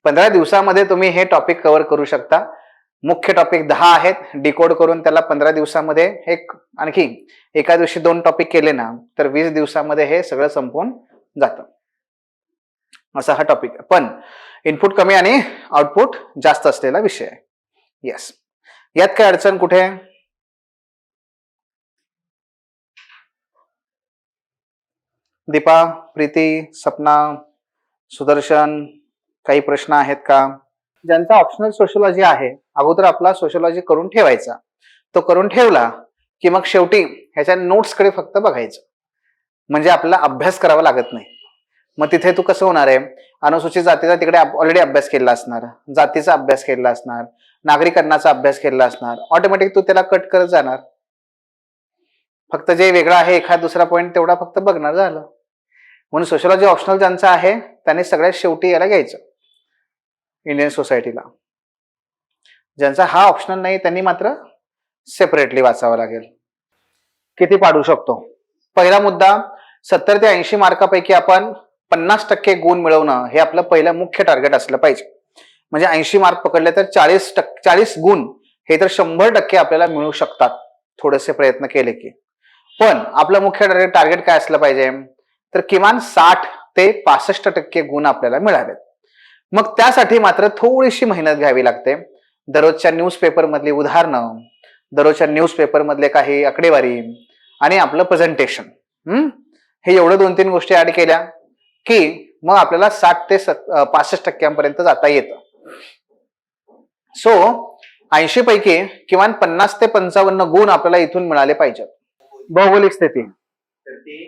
15 दिवसामध्ये तुम्ही हे टॉपिक कव्हर करू शकता. मुख्य टॉपिक 10 आहेत, डिकोड करून त्याला 15 दिवसामध्ये एक आणखी एका दिवशी 2 टॉपिक केले ना तर 20 दिवसामध्ये हे सगळं संपून जातं. असा हा टॉपिक आहे, पण इनपुट कमी आणि आउटपुट जास्त असलेला विषय आहे. येस, यात काय अडचण कुठे? दीपा, प्रीती, सपना, सुदर्शन, काही प्रश्न आहेत का? ज्यांचा ऑप्शनल सोशोलॉजी आहे, अगोदर आपला सोशोलॉजी करून ठेवायचा. तो करून ठेवला की मग शेवटी ह्याच्या नोट्सकडे फक्त बघायचं, म्हणजे आपल्याला अभ्यास करावा लागत नाही. मग तिथे तू कसं होणार आहे, अनुसूचित जातीचा तिकडे ऑलरेडी अभ्यास केला असणार, जातीचा अभ्यास केला असणार, नागरिकांचा अभ्यास केला असणार, ऑटोमॅटिक तू त्याला कट करत जाणार. फक्त जे वेगळं आहे एखादा दुसरा पॉईंट तेवढा फक्त बघणार, झालं. म्हणून सोशोलॉजी ऑप्शनल ज्यांचं आहे त्यांनी सगळ्यात शेवटी याला घ्यायचं इंडियन सोसायटीला. ज्यांचा हा ऑप्शनल नाही त्यांनी मात्र सेपरेटली वाचावं लागेल. किती पाडू शकतो? पहिला मुद्दा, 70 ते 80 मार्कापैकी आपण 50% गुण मिळवणं हे आपलं पहिलं मुख्य टार्गेट असलं पाहिजे. म्हणजे 80 मार्क पकडले तर 40 गुण हे तर 100% आपल्याला मिळू शकतात थोडेसे प्रयत्न केले की. पण आपलं मुख्य टार्गेट काय असलं पाहिजे, तर किमान 60 ते 65% गुण आपल्याला मिळावेत. मग त्यासाठी मात्र थोडीशी मेहनत घ्यावी लागते. दररोजच्या न्यूजपेपर मधली उदाहरणं, दररोजच्या न्यूजपेपर मधले काही आकडेवारी आणि आपलं प्रेझेंटेशन, हे एवढं 2-3 गोष्टी ऍड केल्या की मग आपल्याला 60 ते 65% जाता येतं. सो 80 पैकी किमान 50 ते 55 गुण आपल्याला इथून मिळाले पाहिजेत. भौगोलिक स्थिती, तर ते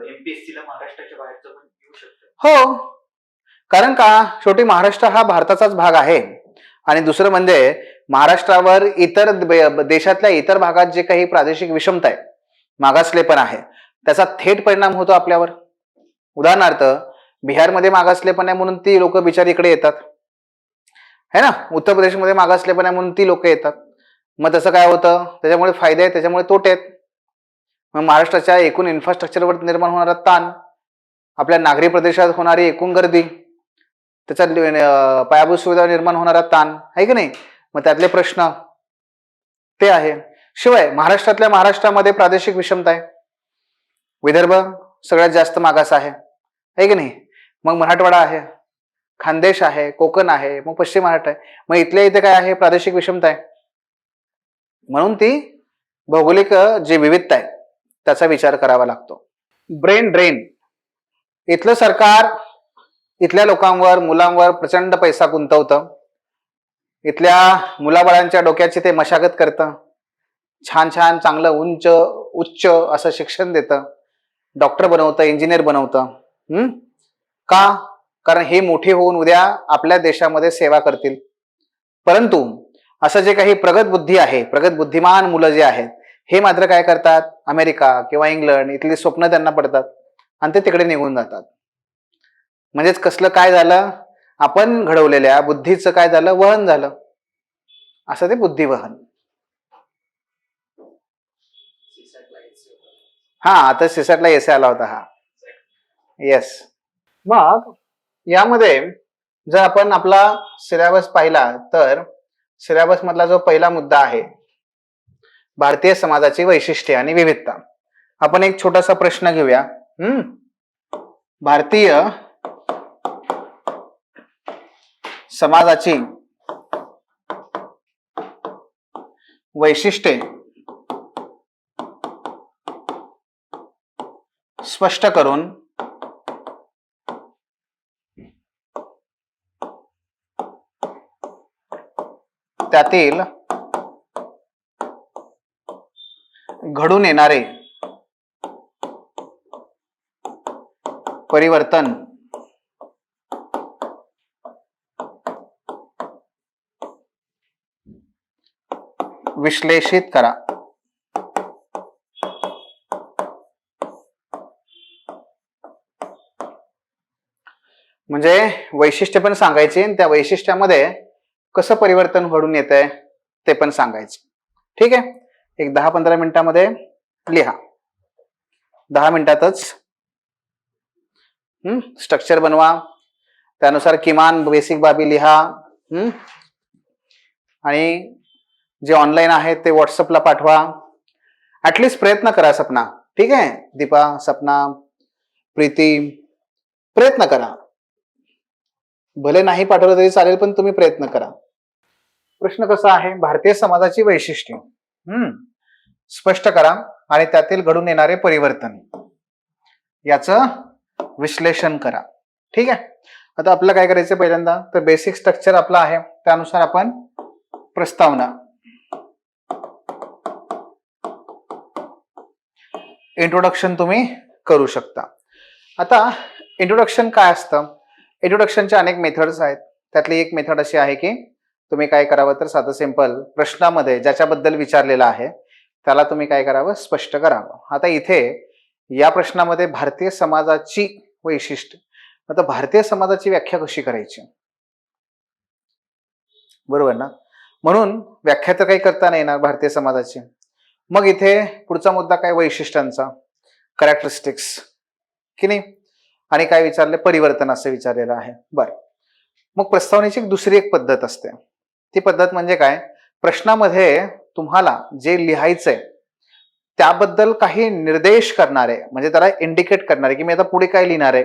एमपीएससी ला महाराष्ट्राच्या बाहेरचं पण येऊ शकतं. हो, कारण का शेवटी महाराष्ट्र हा भारताचाच भाग आहे. आणि दुसरं म्हणजे महाराष्ट्रावर इतर देशातल्या इतर भागात जे काही प्रादेशिक विषमता आहे, मागासलेपण आहे, त्याचा थेट परिणाम होतो आपल्यावर. उदाहरणार्थ बिहारमध्ये मागासलेपण आहे म्हणून ती लोक बिचारी इकडे येतात, है ना. उत्तर प्रदेशमध्ये मागासलेपण आहे म्हणून ती लोक येतात. मग तसं काय होतं, त्याच्यामुळे फायदे आहेत, त्याच्यामुळे तोटे आहेत. मग महाराष्ट्राच्या एकूण इन्फ्रास्ट्रक्चरवर निर्माण होणारा ताण, आपल्या नागरी प्रदेशात होणारी एकूण गर्दी, त्याचा पायाभूत सुविधा निर्माण होणारा ताण आहे की नाही, मग त्यातले प्रश्न ते आहे. शिवाय महाराष्ट्रामध्ये प्रादेशिक विषमता आहे. विदर्भ सगळ्यात जास्त मागास आहे की नाही. मग मराठवाडा आहे, खानदेश आहे, कोकण आहे, मग पश्चिम महाराष्ट्र आहे. मग इथल्या इथे काय आहे, प्रादेशिक विषमता आहे. म्हणून ती भौगोलिक जी विविधता आहे त्याचा विचार करावा लागतो. ब्रेन ड्रेन, इथलं सरकार इथल्या लोकांवर, मुलांवर प्रचंड पैसा गुंतवतं. इथल्या मुलाबाळांच्या डोक्याची ते मशागत करतं. छान छान चांगलं उच्च असं शिक्षण देतं, डॉक्टर बनवतं, इंजिनियर बनवतं. का? कारण हे मोठे होऊन उद्या आपल्या देशामध्ये सेवा करतील. परंतु असं जे काही प्रगत बुद्धी आहे, प्रगत बुद्धिमान मुलं जे आहेत, हे मात्र काय करतात, अमेरिका किंवा इंग्लंड इथली स्वप्न त्यांना पडतात आणि ते तिकडे निघून जातात. म्हणजेच कसलं काय झालं, आपण घडवलेल्या बुद्धीचं काय झालं, वहन झालं. असं ते बुद्धिवहन. हा, आता सिसॅटला एसे आला होता हा. येस. मग यामध्ये जर आपण आपला सिलेबस पाहिला तर सिलेबस मधला जो पहिला मुद्दा आहे, भारतीय समाजाची वैशिष्ट्ये आणि विविधता. आपण एक छोटासा प्रश्न घेऊया. भारतीय समाजाची वैशिष्ट्ये स्पष्ट करून त्यातील घडून येणारे परिवर्तन विश्लेषित करा. म्हणजे वैशिष्ट्य पण सांगायची आणि त्या वैशिष्ट्यामध्ये कसं परिवर्तन घडून येतंय ते पण सांगायचं. ठीक आहे, एक 10-15 मिनिटांमध्ये लिहा. 10 मिनिटातच स्ट्रक्चर बनवा, त्यानुसार किमान बेसिक बाबी लिहा. आणि जे ऑनलाईन आहेत ते व्हॉट्सअपला पाठवा. ऍटलिस्ट प्रयत्न करा सपना. ठीक आहे, दीपा, सपना, प्रीती, प्रयत्न करा. भले नाही पाठवलं तरी चालेल, पण तुम्ही प्रयत्न करा. प्रश्न कसा आहे, भारतीय समाजाची वैशिष्ट्ये स्पष्ट करा आणि त्यातील घडून येणारे परिवर्तन याचं विश्लेषण करा. ठीक आहे. आता आपल्याला काय करायचं पहिल्यांदा, तर बेसिक स्ट्रक्चर आपलं आहे त्यानुसार आपण प्रस्तावना, इंट्रोडक्शन तुम्ही करू शकता. आता इंट्रोडक्शन काय असतं? इंट्रोडक्शनच्या अनेक मेथड्स आहेत. त्यातली एक मेथड अशी आहे की तुम्ही काय करावं, तर साधं सिंपल प्रश्नामध्ये ज्याच्याबद्दल विचारलेलं आहे त्याला तुम्ही काय करावं, स्पष्ट करावं. आता इथे या प्रश्नामध्ये भारतीय समाजाची वैशिष्ट्य, आता भारतीय समाजाची व्याख्या कशी करायची, बरोबर ना? म्हणून व्याख्या तर काही करता नाही येणार भारतीय समाजाची. मग इथे पुढचा मुद्दा काय, वैशिष्ट्यांचा, कॅरेक्टरिस्टिक्स, की नाही? आणि काय विचारले, परिवर्तन असं विचारलेलं आहे. बरं, मग प्रस्तावनेची दुसरी एक पद्धत असते. ती पद्धत म्हणजे काय, प्रश्नामध्ये तुम्हाला जे लिहायचंय त्याबद्दल काही निर्देश करणारे, म्हणजे त्याला इंडिकेट करणारे की मी आता पुढे काय लिहिणार आहे,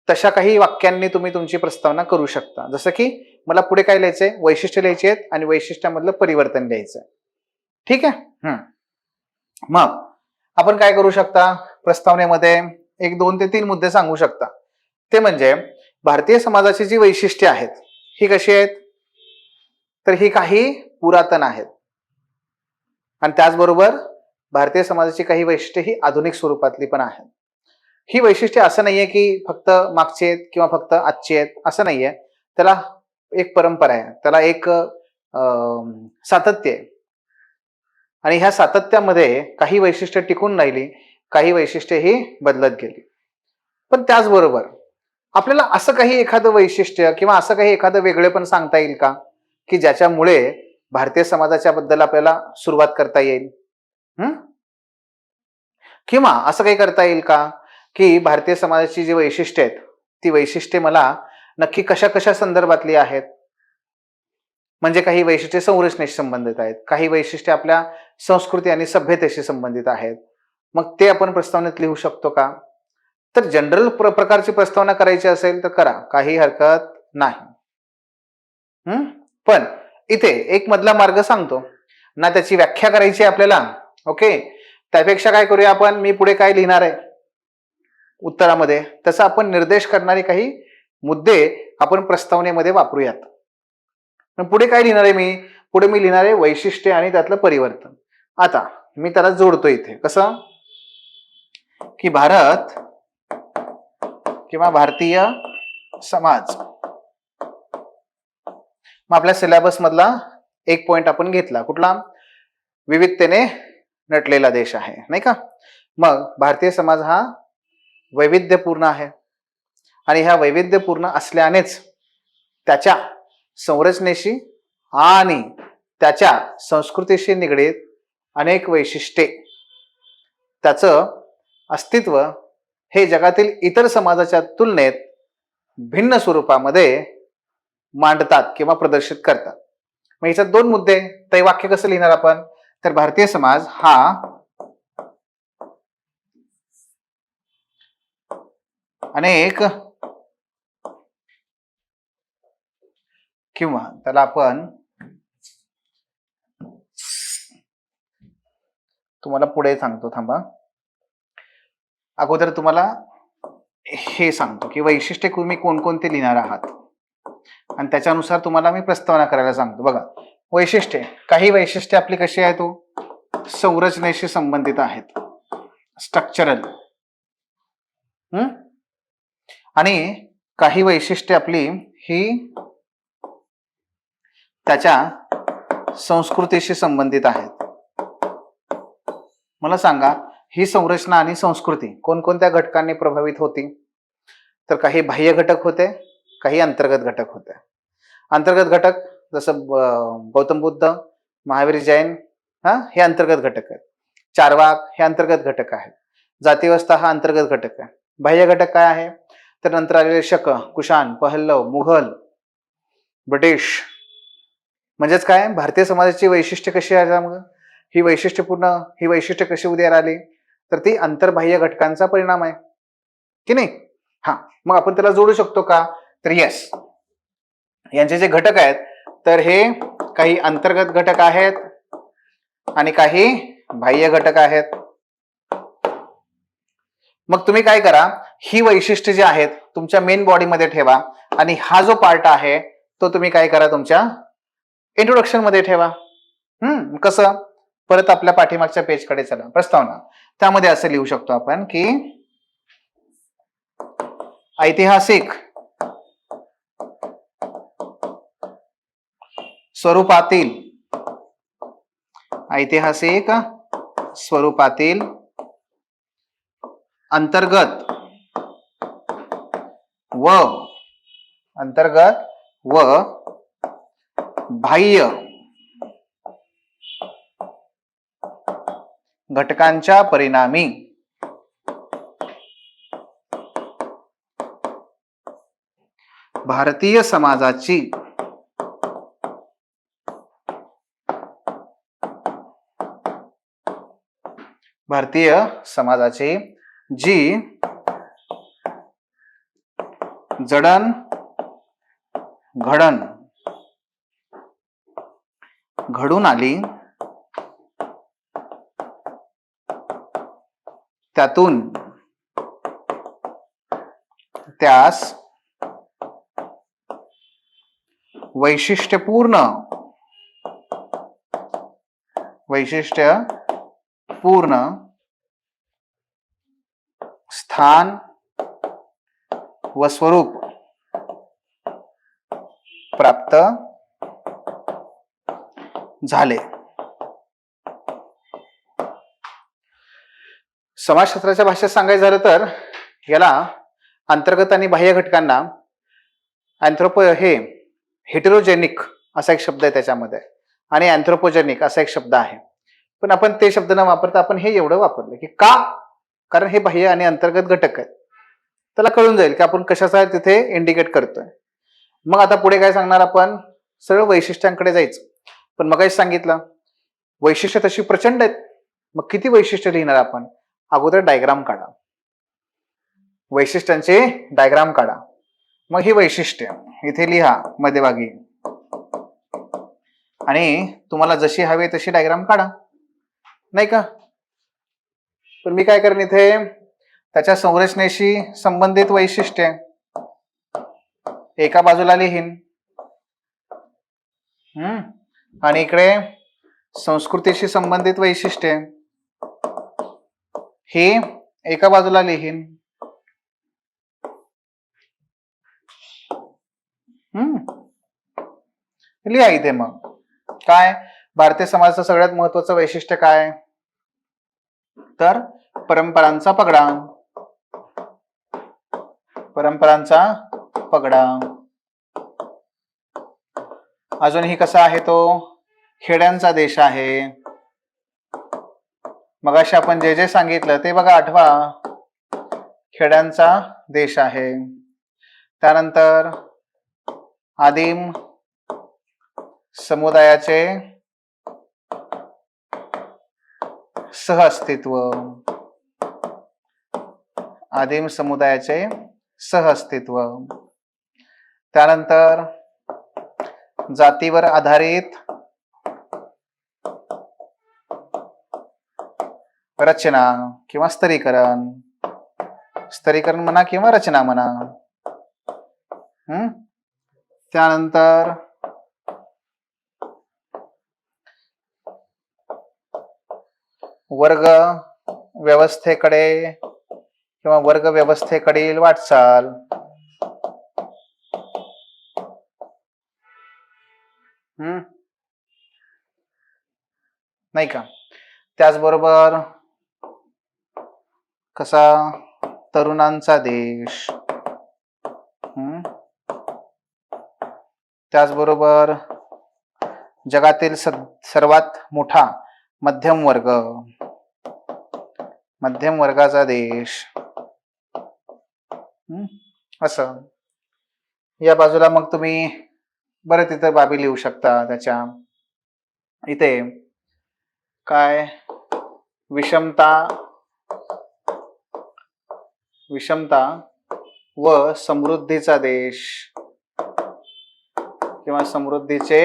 तशा काही वाक्यांनी तुम्ही तुमची प्रस्तावना करू शकता. जसं की मला पुढे काय लिहायचंय, वैशिष्ट्य लिहायची आहेत आणि वैशिष्ट्यामधलं परिवर्तन लिहायचंय. ठीक आहे. मग आपण काय करू शकता, प्रस्तावनेमध्ये 1, 2 ते 3 मुद्दे सांगू शकता. ते म्हणजे भारतीय समाजाची जी वैशिष्ट्ये आहेत ही कशी आहेत, तर ही काही पुरातन आहेत आणि त्याचबरोबर भारतीय समाजाची काही वैशिष्ट्ये ही आधुनिक स्वरूपातली पण आहेत. ही वैशिष्ट्ये असं नाहीये की फक्त मागची आहेत किंवा फक्त आजची आहेत, असं नाहीये. त्याला एक परंपरा आहे, त्याला एक सातत्य आहे आणि ह्या सातत्यामध्ये काही वैशिष्ट्ये टिकून राहिली, काही वैशिष्ट्ये ही बदलत गेली. पण त्याचबरोबर आपल्याला असं काही एखादं वैशिष्ट्य किंवा असं काही एखादं वेगळेपण सांगता येईल का, की ज्याच्यामुळे भारतीय समाजाच्या बद्दल आपल्याला सुरुवात करता येईल? किंवा असं काही करता येईल का की भारतीय समाजाची जी वैशिष्ट्ये आहेत ती वैशिष्ट्ये मला नक्की कशा कशा संदर्भातली आहेत? म्हणजे काही वैशिष्ट्ये संरचनेशी संबंधित आहेत, काही वैशिष्ट्ये आपल्या संस्कृती आणि सभ्यतेशी संबंधित आहेत. मग ते आपण प्रस्तावनेत लिहू शकतो का? तर जनरल प्रकारची प्रस्तावना करायची असेल तर करा, काही हरकत नाही. पण इथे एक मधला मार्ग सांगतो ना, त्याची व्याख्या करायची आपल्याला. ओके, त्यापेक्षा काय करूया आपण, मी पुढे काय लिहिणार आहे उत्तरामध्ये, तसं आपण निर्देश करणारे काही मुद्दे आपण प्रस्तावनेमध्ये वापरूयात. पुढे काय लिहिणार आहे पुढे मी लिहिणार आहे वैशिष्ट्ये आणि त्यातलं परिवर्तन. आता मी त्याला जोडतो इथे, कसं की भारत किंवा भारतीय समाज. मग आपल्या सिलेबस मधला एक पॉइंट आपण घेतला, कुठला, विविधतेने नटलेला देश आहे, नाही का? मग भारतीय समाज हा वैविध्यपूर्ण आहे आणि ह्या वैविध्यपूर्ण असल्यानेच त्याच्या संरचनेशी आणि त्याच्या संस्कृतीशी निगडीत अनेक वैशिष्ट्ये, त्याचं अस्तित्व हे जगातील इतर समाजाच्या तुलनेत भिन्न स्वरूपामध्ये मांडतात किंवा प्रदर्शित करतात. मग याच्यात 2 मुद्दे, ते वाक्य कसं लिहिणार आपण, तर भारतीय समाज हा अनेक किंवा त्याला आपण, तुम्हाला पुढे सांगतो, थांबा, अगोदर तुम्हाला हे सांगतो की वैशिष्ट्ये तुम्ही कोणकोणते लिहिणार आहात आणि त्याच्यानुसार तुम्हाला मी प्रस्तावना करायला सांगतो. बघा, वैशिष्ट्ये, काही वैशिष्ट्ये आपली कशी आहेत, संरचनेशी संबंधित आहेत, स्ट्रक्चरल. आणि काही वैशिष्ट्ये आपली ही त्याच्या संस्कृतीशी संबंधित आहेत. मला सांगा, ही संरचना आणि संस्कृती कोणकोणत्या घटकांनी प्रभावित होती, तर काही बाह्य घटक होते, काही अंतर्गत घटक होते. अंतर्गत घटक जसं गौतम बुद्ध, महावीर जैन, हे अंतर्गत घटक आहेत. चारवाक हे अंतर्गत घटक आहेत. जातीव्यवस्था हा अंतर्गत घटक आहे. बाह्य घटक काय आहे, तर नंतर आलेले शक, कुशाण, पहल्लव, मुघल, ब्रिटिश. म्हणजेच काय, भारतीय समाजाची वैशिष्ट्ये कशी आहे, मग ही वैशिष्ट्ये कशी उदयाला आली, तर ती अंतर्बाह्य घटकांचा परिणाम आहे, की नाही? मग आपण त्याला जोडू शकतो का, तर येस. यांचे जे घटक आहेत तर हे काही अंतर्गत घटक आहेत आणि काही बाह्य घटक आहेत. मग तुम्ही काय करा, ही वैशिष्ट्य जी आहेत तुमच्या मेन बॉडीमध्ये ठेवा आणि हा जो पार्ट आहे तो तुम्ही काय करा तुमच्या इंट्रोडक्शन मध्ये ठेवा. कसं, परत आपल्या पाठीमागच्या पेजकडे चला, प्रस्तावना. त्यामध्ये असं लिहू शकतो आपण की ऐतिहासिक स्वरूपातील अंतर्गत व बाह्य घटकांच्या परिणामी भारतीय समाजाची जी जडण घडण घडून आली त्यातून त्यास वैशिष्ट्यपूर्ण स्थान व स्वरूप प्राप्त झाले. समाजशास्त्राच्या भाषेत सांगायचं झालं तर याला अंतर्गत आणि बाह्य घटकांना हेटेरोजेनिक असा एक शब्द आहे त्याच्यामध्ये आणि अँथ्रोपोजेनिक असा एक शब्द आहे. पण आपण ते शब्द न वापरता आपण हे एवढं वापरलं की का, कारण हे बाह्य आणि अंतर्गत घटक आहेत. त्याला कळून जाईल की आपण कशाचा तिथे इंडिकेट करतोय. मग आता पुढे काय सांगणार, आपण सरळ वैशिष्ट्यांकडे जायचं. पण मग सांगितलं वैशिष्ट्य तशी प्रचंड आहेत. मग किती वैशिष्ट्य लिहिणार आपण, अगोदर डायग्राम काढा, वैशिष्ट्यांचे डायग्राम काढा. मग ही वैशिष्ट्य इथे लिहा मध्यभागी आणि तुम्हाला जशी हवी तशी डायग्राम काढा, नाही का. पण मी काय करेन, इथे त्याच्या संरचनेशी संबंधित वैशिष्ट्य एका बाजूला लिहीन आणि इकडे संस्कृतीशी संबंधित वैशिष्ट्य हे एका बाजूला लिहीन. लिहा इथे. मग काय, भारतीय समाजाचं सगळ्यात महत्वाचं वैशिष्ट्य काय, तर परंपरांचा पगडा. अजूनही कसा आहे तो, खेड्यांचा देश आहे. मगाशी आपण जे जे सांगितलं ते बघा, आठवा, खेड्यांचा देश आहे. त्यानंतर आदिम समुदायाचे सहअस्तित्व. त्यानंतर जातीवर आधारित रचना किंवा स्तरीकरण म्हणा किंवा रचना म्हणा. त्यानंतर वर्ग व्यवस्थेकडील वाटचाल. नाही का. त्याचबरोबर कसा, तरुणांचा देश. त्याचबरोबर जगातील सर्वात मोठा मध्यम वर्गाचा देश. असं या बाजूला मग तुम्ही बरं तिथं बाबी लिहू शकता. त्याच्या इथे काय, विषमता व समृद्धीचा देश किंवा समृद्धीचे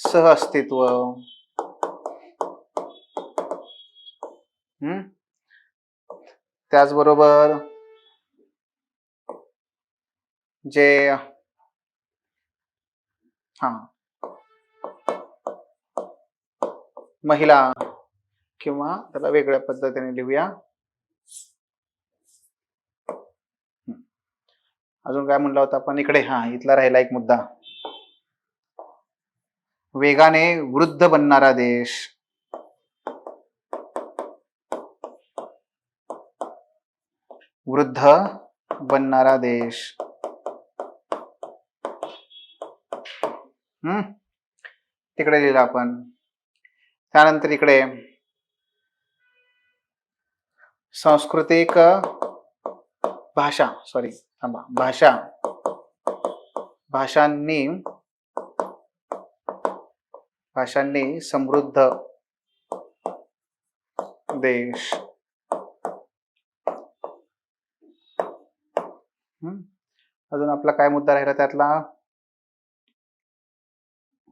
सहअस्तित्व. त्याचबरोबर जे हा महिला किंवा त्याला वेगळ्या पद्धतीने लिहूया. अजून काय म्हणलं होतं आपण इकडे, हा इथला राहिला एक मुद्दा, वेगाने वृद्ध बनणारा देश. वृद्ध बनणारा देश. तिकडे लिहिलं आपण. त्यानंतर इकडे सांस्कृतिक भाषा, सॉरी थांबा, भाषा, भाषांनी समृद्ध देश. अजून आपला काय मुद्दा राहिला त्यातला,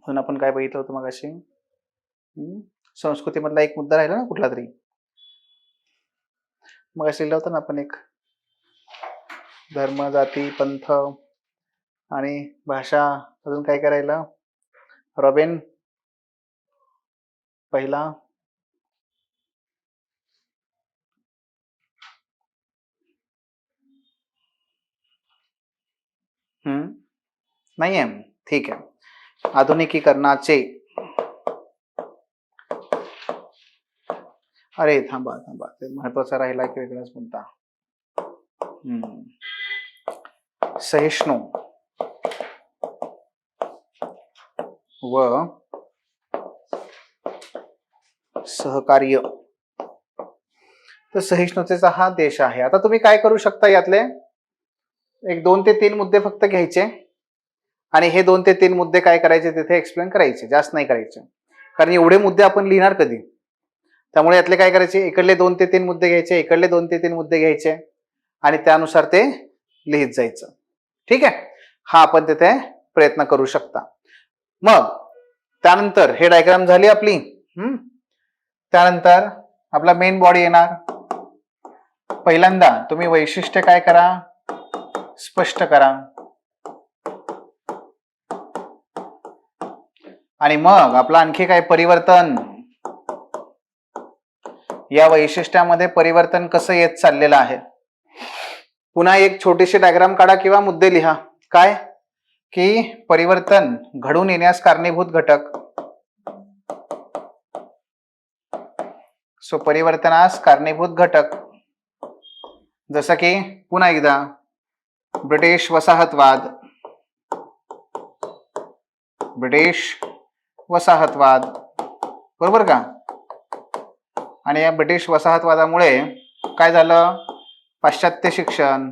अजून आपण काय बघितलं होतं मगाशी, संस्कृतीमधला एक मुद्दा राहिला ना कुठला तरी, मगाशी लिहिला होता ना आपण एक, धर्म, जाती, पंथ आणि भाषा. अजून काय करायला रॉबिन पहिला, नाही आहे, ठीक आहे. आधुनिकीकरणाचे, अरे थांबा थांबा, ते महत्वाचा राहिला की वेगळाच मुद्दा. सहिष्णू व सहकार्य. तर सहिष्णुतेचा हा देश आहे. आता तुम्ही काय करू शकता, यातले एक 2 ते 3 मुद्दे फक्त घ्यायचे आणि हे 2 ते 3 मुद्दे काय करायचे तिथे एक्सप्लेन करायचे, जास्त नाही करायचे, कारण एवढे मुद्दे आपण लिहिणार कधी. त्यामुळे यातले काय करायचे, इकडले 2 ते 3 मुद्दे घ्यायचे, इकडले 2 ते 3 मुद्दे घ्यायचे आणि त्यानुसार ते लिहित जायचं. ठीक आहे, हा आपण तिथे प्रयत्न करू शकता. मग त्यानंतर हे डायग्राम झाली आपली. त्यानंतर आपला मेन बॉडी येणार. पहिल्यांदा तुम्ही वैशिष्ट्य काय करा, स्पष्ट करा आणि मग आपला आणखी काय परिवर्तन, या वैशिष्ट्यामध्ये परिवर्तन कसं येत चाललेलं आहे. पुन्हा एक छोटीशी डायग्राम काढा किंवा मुद्दे लिहा. काय की परिवर्तन घडून येण्यास कारणीभूत घटक. सो परिवर्तनास कारणीभूत घटक, जसं की पुन्हा एकदा ब्रिटिश वसाहतवाद, बरोबर का. आणि या ब्रिटिश वसाहतवादामुळे काय झालं, पाश्चात्य शिक्षण,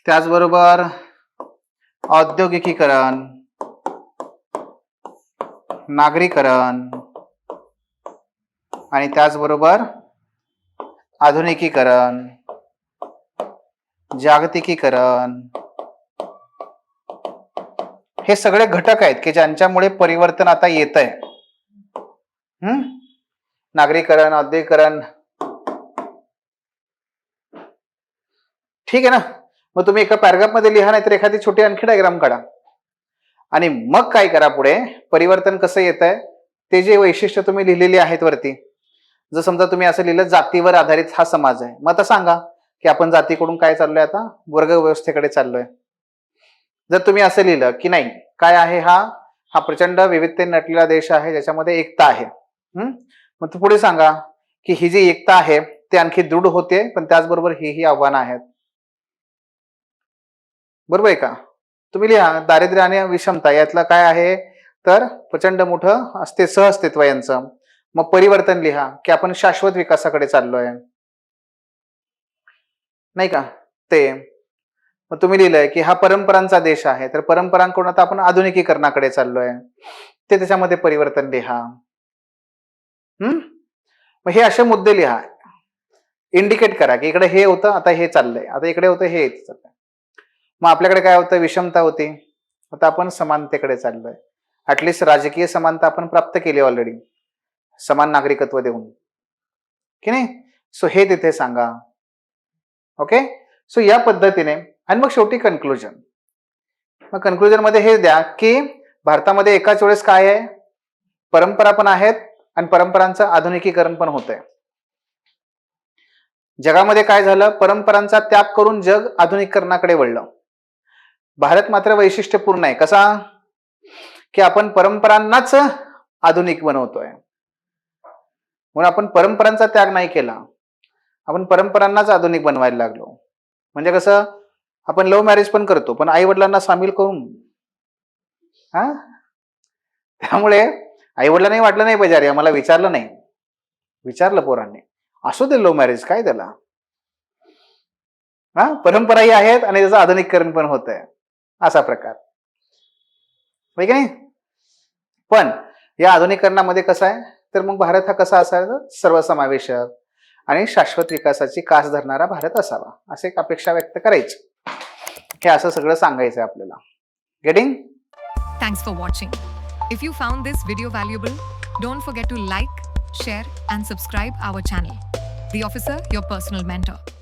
त्याचबरोबर औद्योगिकीकरण, नागरीकरण आणि त्याचबरोबर आधुनिकीकरण, जागतिकीकरण, हे सगळे घटक आहेत की ज्यांच्यामुळे परिवर्तन आता येत आहे. नागरीकरण, औद्योगिकरण, ठीक आहे ना. मग तुम्ही एका पॅराग्राफ मध्ये लिहा, नाहीतर एखादी छोटी आणखी डायग्राम काढा आणि मग काय करा, पुढे परिवर्तन कसं येत आहे ते जे वैशिष्ट्य तुम्ही लिहिलेली आहेत वरती. जर समजा तुम्ही असं लिहिलं जातीवर आधारित हा समाज आहे, मग आता सांगा की आपण जातीकडून काय चाललोय, आता वर्ग व्यवस्थेकडे चाललोय. जर तुम्ही असं लिहिलं की नाही, काय आहे, हा प्रचंड विविधतेने नटलेला देश आहे ज्याच्यामध्ये एकता आहे, मग तू पुढे सांगा की ही जी एकता आहे ती आणखी दृढ होते, पण त्याचबरोबर ही आव्हानं आहेत. बरोबर आहे का. तुम्ही लिहा दारिद्र्य आणि विषमता, यातलं काय आहे तर प्रचंड मोठं सहअस्तित्व यांचं. मग परिवर्तन लिहा की आपण शाश्वत विकासाकडे चाललोय, नाही का ते. मग तुम्ही लिहिलंय की हा परंपरांचा देश आहे, तर परंपरांकडून आता आपण आधुनिकीकरणाकडे चाललोय, ते त्याच्यामध्ये परिवर्तन लिहा. मग हे असे मुद्दे लिहा, इंडिकेट करा की इकडे हे होतं, आता हे चाललंय, आता इकडे होतं, हे चाललंय. मग आपल्याकडे काय होतं, विषमता होती, आता आपण समानतेकडे चाललोय. ऍटलिस्ट राजकीय समानता आपण प्राप्त केली ऑलरेडी, समान नागरिकत्व देऊन, की नाही? सो हे तिथे सांगा. ओके, सो या पद्धतीने. आणि मग शेवटी कन्क्लुजन. मग कन्क्लुजन मध्ये हे द्या की भारतामध्ये एकाच वेळेस काय आहे, परंपरा पण आहेत आणि परंपरांचं आधुनिकीकरण पण होत आहे. जगामध्ये काय झालं, परंपरांचा त्याग करून जग आधुनिकीकरणाकडे वळलं. भारत मात्र वैशिष्ट्यपूर्ण आहे. कसा की आपण परंपरांनाच आधुनिक बनवतोय. म्हणून आपण परंपरांचा त्याग नाही केला, आपण परंपरांनाच आधुनिक बनवायला लागलो. म्हणजे कसं, आपण लव्ह मॅरेज पण करतो पण आई वडिलांना सामील करून. हा, त्यामुळे आई वडिलांनाही वाटलं नाही पाहिजे, अरे आम्हाला विचारलं नाही. विचारलं पोरांनी, असू दे लव्ह मॅरेज, काय त्याला. हा, परंपराही आहेत आणि त्याचं आधुनिकीकरण पण होत आहे, असा प्रकार. होय की नाही? पण या आधुनिकीकरणामध्ये कसं आहे, तर मग भारत हा कसा असायचा, सर्वसमावेशक आणि शाश्वत विकासाची कास धरणारा भारत असावा, असे एक अपेक्षा व्यक्त करायची. हे असं सगळं सांगायचं आहे आपल्याला. Getting? Thanks for watching. If you found this video valuable, don't forget to like, share and subscribe our channel. The Officer, your personal mentor.